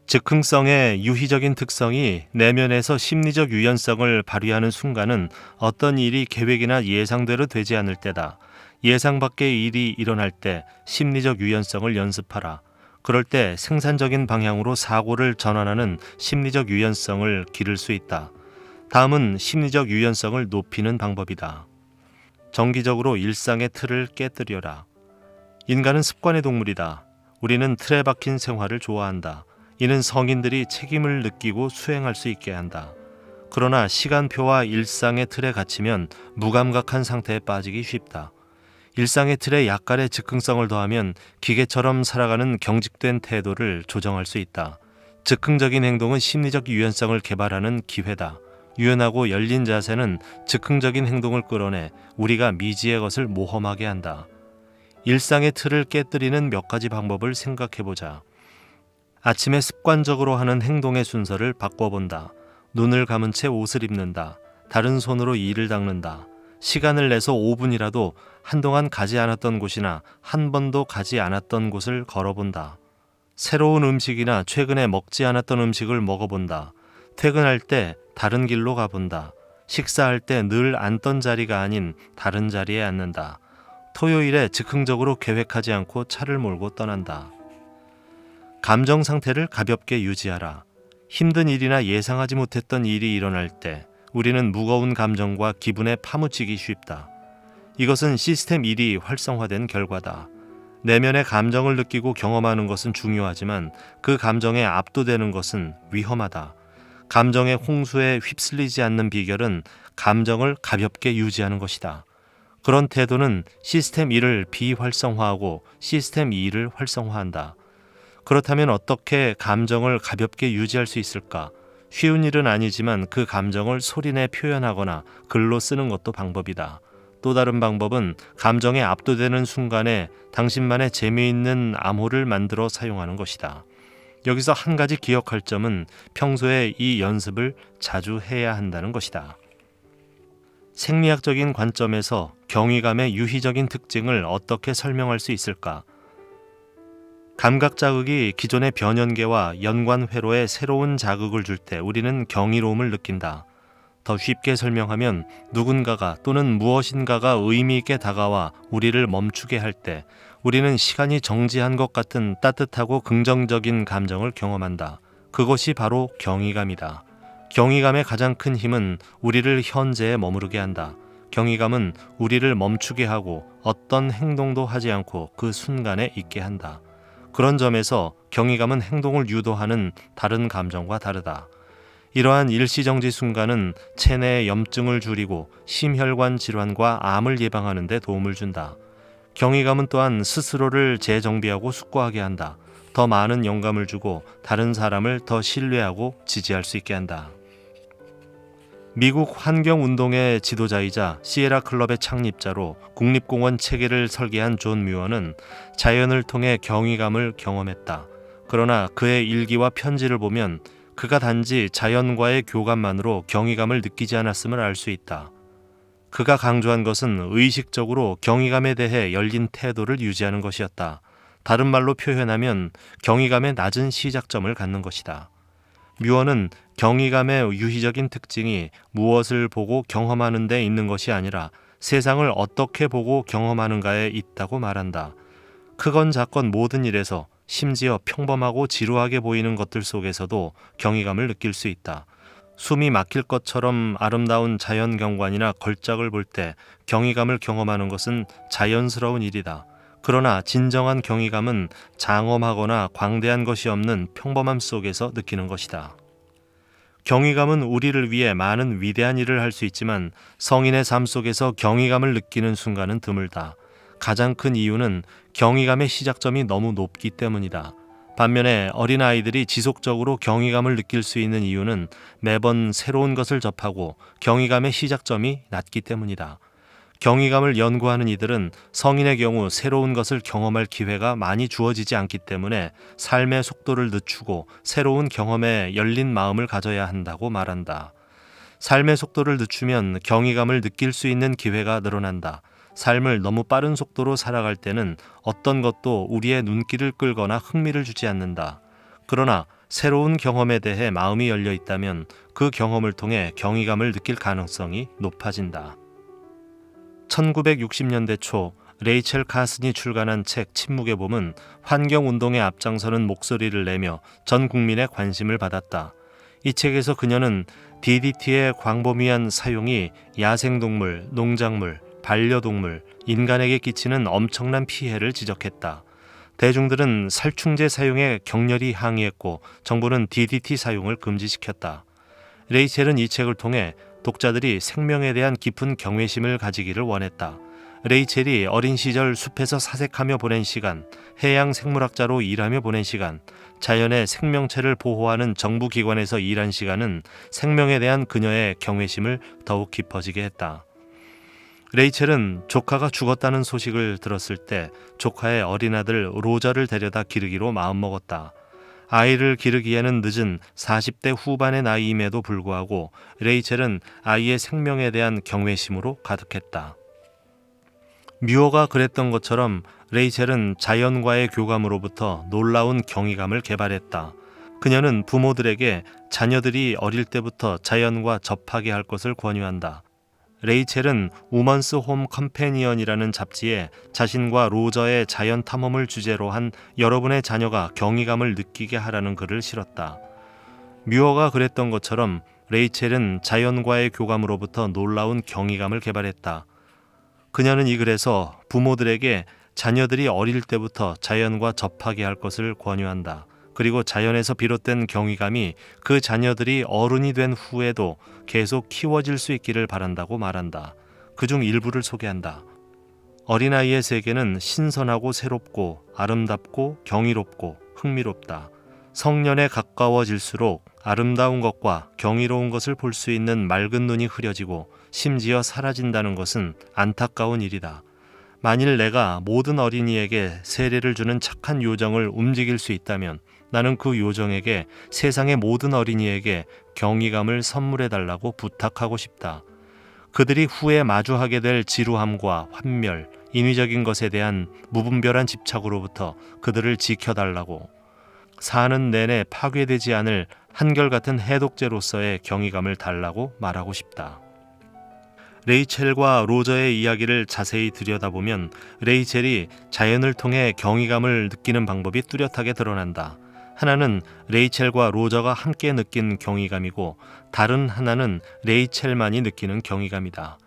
즉흥성의 유희적인 특성이 내면에서 심리적 유연성을 발휘하는 순간은 어떤 일이 계획이나 예상대로 되지 않을 때다. 예상 밖의 일이 일어날 때 심리적 유연성을 연습하라. 그럴 때 생산적인 방향으로 사고를 전환하는 심리적 유연성을 기를 수 있다. 다음은 심리적 유연성을 높이는 방법이다. 정기적으로 일상의 틀을 깨뜨려라. 인간은 습관의 동물이다. 우리는 틀에 박힌 생활을 좋아한다. 이는 성인들이 책임을 느끼고 수행할 수 있게 한다. 그러나 시간표와 일상의 틀에 갇히면 무감각한 상태에 빠지기 쉽다. 일상의 틀에 약간의 즉흥성을 더하면 기계처럼 살아가는 경직된 태도를 조정할 수 있다. 즉흥적인 행동은 심리적 유연성을 개발하는 기회다. 유연하고 열린 자세는 즉흥적인 행동을 끌어내 우리가 미지의 것을 모험하게 한다. 일상의 틀을 깨뜨리는 몇 가지 방법을 생각해보자. 아침에 습관적으로 하는 행동의 순서를 바꿔본다. 눈을 감은 채 옷을 입는다. 다른 손으로 이를 닦는다. 시간을 내서 5분이라도 한동안 가지 않았던 곳이나 한 번도 가지 않았던 곳을 걸어본다. 새로운 음식이나 최근에 먹지 않았던 음식을 먹어본다. 퇴근할 때 다른 길로 가본다. 식사할 때 늘 앉던 자리가 아닌 다른 자리에 앉는다. 토요일에 즉흥적으로 계획하지 않고 차를 몰고 떠난다. 감정 상태를 가볍게 유지하라. 힘든 일이나 예상하지 못했던 일이 일어날 때 우리는 무거운 감정과 기분에 파묻히기 쉽다. 이것은 시스템 1이 활성화된 결과다. 내면의 감정을 느끼고 경험하는 것은 중요하지만 그 감정에 압도되는 것은 위험하다. 감정의 홍수에 휩쓸리지 않는 비결은 감정을 가볍게 유지하는 것이다. 그런 태도는 시스템 1을 비활성화하고 시스템 2를 활성화한다. 그렇다면 어떻게 감정을 가볍게 유지할 수 있을까? 쉬운 일은 아니지만 그 감정을 소리내 표현하거나 글로 쓰는 것도 방법이다. 또 다른 방법은 감정에 압도되는 순간에 당신만의 재미있는 암호를 만들어 사용하는 것이다. 여기서 한 가지 기억할 점은 평소에 이 연습을 자주 해야 한다는 것이다. 생리학적인 관점에서 경이감의 유희적인 특징을 어떻게 설명할 수 있을까? 감각 자극이 기존의 변연계와 연관 회로에 새로운 자극을 줄 때 우리는 경이로움을 느낀다. 더 쉽게 설명하면 누군가가 또는 무엇인가가 의미 있게 다가와 우리를 멈추게 할 때 우리는 시간이 정지한 것 같은 따뜻하고 긍정적인 감정을 경험한다. 그것이 바로 경이감이다. 경이감의 가장 큰 힘은 우리를 현재에 머무르게 한다. 경이감은 우리를 멈추게 하고 어떤 행동도 하지 않고 그 순간에 있게 한다. 그런 점에서 경이감은 행동을 유도하는 다른 감정과 다르다. 이러한 일시정지 순간은 체내의 염증을 줄이고 심혈관 질환과 암을 예방하는 데 도움을 준다. 경이감은 또한 스스로를 재정비하고 숙고하게 한다. 더 많은 영감을 주고 다른 사람을 더 신뢰하고 지지할 수 있게 한다. 미국 환경운동의 지도자이자 시에라 클럽의 창립자로 국립공원 체계를 설계한 존 뮤어는 자연을 통해 경이감을 경험했다. 그러나 그의 일기와 편지를 보면 그가 단지 자연과의 교감만으로 경이감을 느끼지 않았음을 알 수 있다. 그가 강조한 것은 의식적으로 경이감에 대해 열린 태도를 유지하는 것이었다. 다른 말로 표현하면 경이감의 낮은 시작점을 갖는 것이다. 뮤어는 경이감의 유희적인 특징이 무엇을 보고 경험하는 데 있는 것이 아니라 세상을 어떻게 보고 경험하는가에 있다고 말한다. 크건 작건 모든 일에서 심지어 평범하고 지루하게 보이는 것들 속에서도 경이감을 느낄 수 있다. 숨이 막힐 것처럼 아름다운 자연 경관이나 걸작을 볼 때 경이감을 경험하는 것은 자연스러운 일이다. 그러나 진정한 경이감은 장엄하거나 광대한 것이 없는 평범함 속에서 느끼는 것이다. 경이감은 우리를 위해 많은 위대한 일을 할 수 있지만 성인의 삶 속에서 경이감을 느끼는 순간은 드물다. 가장 큰 이유는 경이감의 시작점이 너무 높기 때문이다. 반면에 어린아이들이 지속적으로 경이감을 느낄 수 있는 이유는 매번 새로운 것을 접하고 경이감의 시작점이 낮기 때문이다. 경이감을 연구하는 이들은 성인의 경우 새로운 것을 경험할 기회가 많이 주어지지 않기 때문에 삶의 속도를 늦추고 새로운 경험에 열린 마음을 가져야 한다고 말한다. 삶의 속도를 늦추면 경이감을 느낄 수 있는 기회가 늘어난다. 삶을 너무 빠른 속도로 살아갈 때는 어떤 것도 우리의 눈길을 끌거나 흥미를 주지 않는다. 그러나 새로운 경험에 대해 마음이 열려 있다면 그 경험을 통해 경이감을 느낄 가능성이 높아진다. 1960년대 초 레이첼 카슨이 출간한 책 침묵의 봄은 환경운동에 앞장서는 목소리를 내며 전 국민의 관심을 받았다. 이 책에서 그녀는 DDT의 광범위한 사용이 야생동물, 농작물, 반려동물, 인간에게 끼치는 엄청난 피해를 지적했다. 대중들은 살충제 사용에 격렬히 항의했고 정부는 DDT 사용을 금지시켰다. 레이첼은 이 책을 통해 독자들이 생명에 대한 깊은 경외심을 가지기를 원했다. 레이첼이 어린 시절 숲에서 사색하며 보낸 시간, 해양 생물학자로 일하며 보낸 시간, 자연의 생명체를 보호하는 정부 기관에서 일한 시간은 생명에 대한 그녀의 경외심을 더욱 깊어지게 했다. 레이첼은 조카가 죽었다는 소식을 들었을 때 조카의 어린 아들 로저를 데려다 기르기로 마음먹었다. 아이를 기르기에는 늦은 40대 후반의 나이임에도 불구하고 레이첼은 아이의 생명에 대한 경외심으로 가득했다. 뮤어가 그랬던 것처럼 레이첼은 자연과의 교감으로부터 놀라운 경이감을 개발했다. 그녀는 부모들에게 자녀들이 어릴 때부터 자연과 접하게 할 것을 권유한다. 레이첼은 우먼스 홈 컴패니언이라는 잡지에 자신과 로저의 자연 탐험을 주제로 한 여러분의 자녀가 경이감을 느끼게 하라는 글을 실었다. 뮤어가 그랬던 것처럼 레이첼은 자연과의 교감으로부터 놀라운 경이감을 개발했다. 그녀는 이 글에서 부모들에게 자녀들이 어릴 때부터 자연과 접하게 할 것을 권유한다. 그리고 자연에서 비롯된 경이감이 그 자녀들이 어른이 된 후에도 계속 키워질 수 있기를 바란다고 말한다. 그중 일부를 소개한다. 어린아이의 세계는 신선하고 새롭고 아름답고 경이롭고 흥미롭다. 성년에 가까워질수록 아름다운 것과 경이로운 것을 볼 수 있는 맑은 눈이 흐려지고 심지어 사라진다는 것은 안타까운 일이다. 만일 내가 모든 어린이에게 세례를 주는 착한 요정을 움직일 수 있다면 나는 그 요정에게 세상의 모든 어린이에게 경이감을 선물해달라고 부탁하고 싶다. 그들이 후에 마주하게 될 지루함과 환멸, 인위적인 것에 대한 무분별한 집착으로부터 그들을 지켜달라고, 사는 내내 파괴되지 않을 한결같은 해독제로서의 경이감을 달라고 말하고 싶다. 레이첼과 로저의 이야기를 자세히 들여다보면 레이첼이 자연을 통해 경이감을 느끼는 방법이 뚜렷하게 드러난다. 하나는 레이첼과 로저가 함께 느낀 경이감이고 다른 하나는 레이첼만이 느끼는 경이감이다.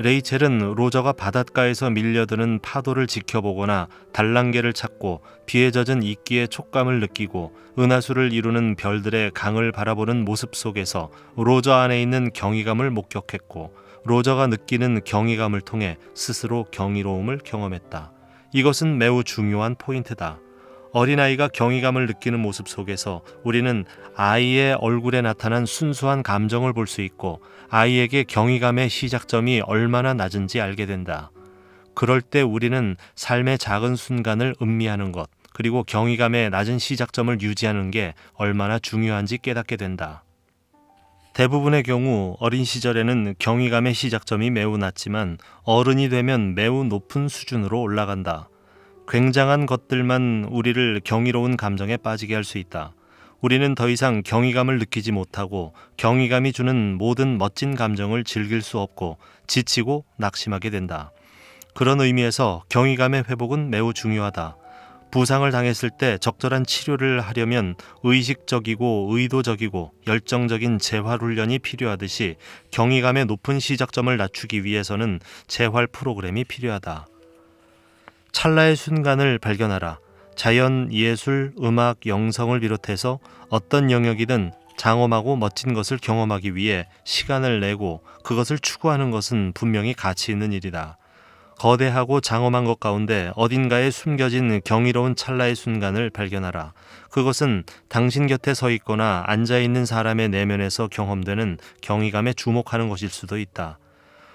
레이첼은 로저가 바닷가에서 밀려드는 파도를 지켜보거나 단란개를 찾고 비에 젖은 이끼의 촉감을 느끼고 은하수를 이루는 별들의 강을 바라보는 모습 속에서 로저 안에 있는 경이감을 목격했고 로저가 느끼는 경이감을 통해 스스로 경이로움을 경험했다. 이것은 매우 중요한 포인트다. 어린아이가 경이감을 느끼는 모습 속에서 우리는 아이의 얼굴에 나타난 순수한 감정을 볼 수 있고 아이에게 경이감의 시작점이 얼마나 낮은지 알게 된다. 그럴 때 우리는 삶의 작은 순간을 음미하는 것, 그리고 경이감의 낮은 시작점을 유지하는 게 얼마나 중요한지 깨닫게 된다. 대부분의 경우 어린 시절에는 경이감의 시작점이 매우 낮지만 어른이 되면 매우 높은 수준으로 올라간다. 굉장한 것들만 우리를 경이로운 감정에 빠지게 할 수 있다. 우리는 더 이상 경이감을 느끼지 못하고 경이감이 주는 모든 멋진 감정을 즐길 수 없고 지치고 낙심하게 된다. 그런 의미에서 경이감의 회복은 매우 중요하다. 부상을 당했을 때 적절한 치료를 하려면 의식적이고 의도적이고 열정적인 재활훈련이 필요하듯이 경이감의 높은 시작점을 낮추기 위해서는 재활 프로그램이 필요하다. 찰나의 순간을 발견하라. 자연, 예술, 음악, 영성을 비롯해서 어떤 영역이든 장엄하고 멋진 것을 경험하기 위해 시간을 내고 그것을 추구하는 것은 분명히 가치 있는 일이다. 거대하고 장엄한 것 가운데 어딘가에 숨겨진 경이로운 찰나의 순간을 발견하라. 그것은 당신 곁에 서 있거나 앉아있는 사람의 내면에서 경험되는 경이감에 주목하는 것일 수도 있다.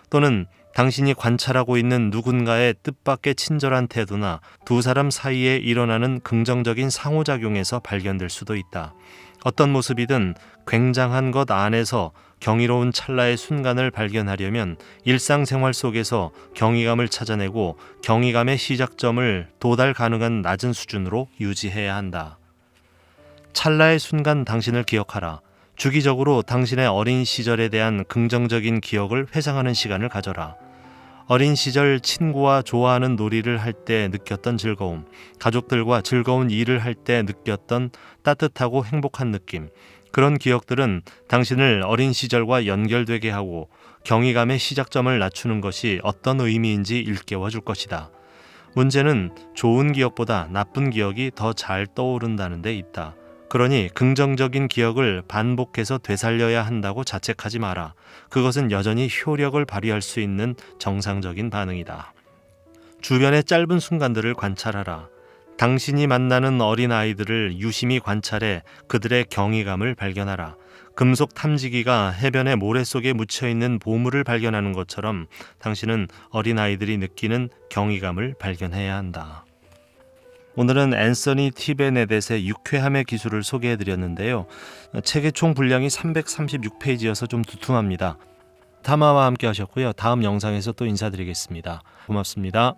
또는 당신이 관찰하고 있는 누군가의 뜻밖의 친절한 태도나 두 사람 사이에 일어나는 긍정적인 상호작용에서 발견될 수도 있다. 어떤 모습이든 굉장한 것 안에서 경이로운 찰나의 순간을 발견하려면 일상생활 속에서 경이감을 찾아내고 경이감의 시작점을 도달 가능한 낮은 수준으로 유지해야 한다. 찰나의 순간 당신을 기억하라. 주기적으로 당신의 어린 시절에 대한 긍정적인 기억을 회상하는 시간을 가져라. 어린 시절 친구와 좋아하는 놀이를 할 때 느꼈던 즐거움, 가족들과 즐거운 일을 할 때 느꼈던 따뜻하고 행복한 느낌, 그런 기억들은 당신을 어린 시절과 연결되게 하고 경이감의 시작점을 낮추는 것이 어떤 의미인지 일깨워 줄 것이다. 문제는 좋은 기억보다 나쁜 기억이 더 잘 떠오른다는 데 있다. 그러니 긍정적인 기억을 반복해서 되살려야 한다고 자책하지 마라. 그것은 여전히 효력을 발휘할 수 있는 정상적인 반응이다. 주변의 짧은 순간들을 관찰하라. 당신이 만나는 어린아이들을 유심히 관찰해 그들의 경이감을 발견하라. 금속 탐지기가 해변의 모래 속에 묻혀있는 보물을 발견하는 것처럼 당신은 어린아이들이 느끼는 경이감을 발견해야 한다. 오늘은 앤서니 티베넷의 유쾌함의 기술을 소개해드렸는데요. 책의 총 분량이 336페이지여서 좀 두툼합니다. 타마와 함께 하셨고요. 다음 영상에서 또 인사드리겠습니다. 고맙습니다.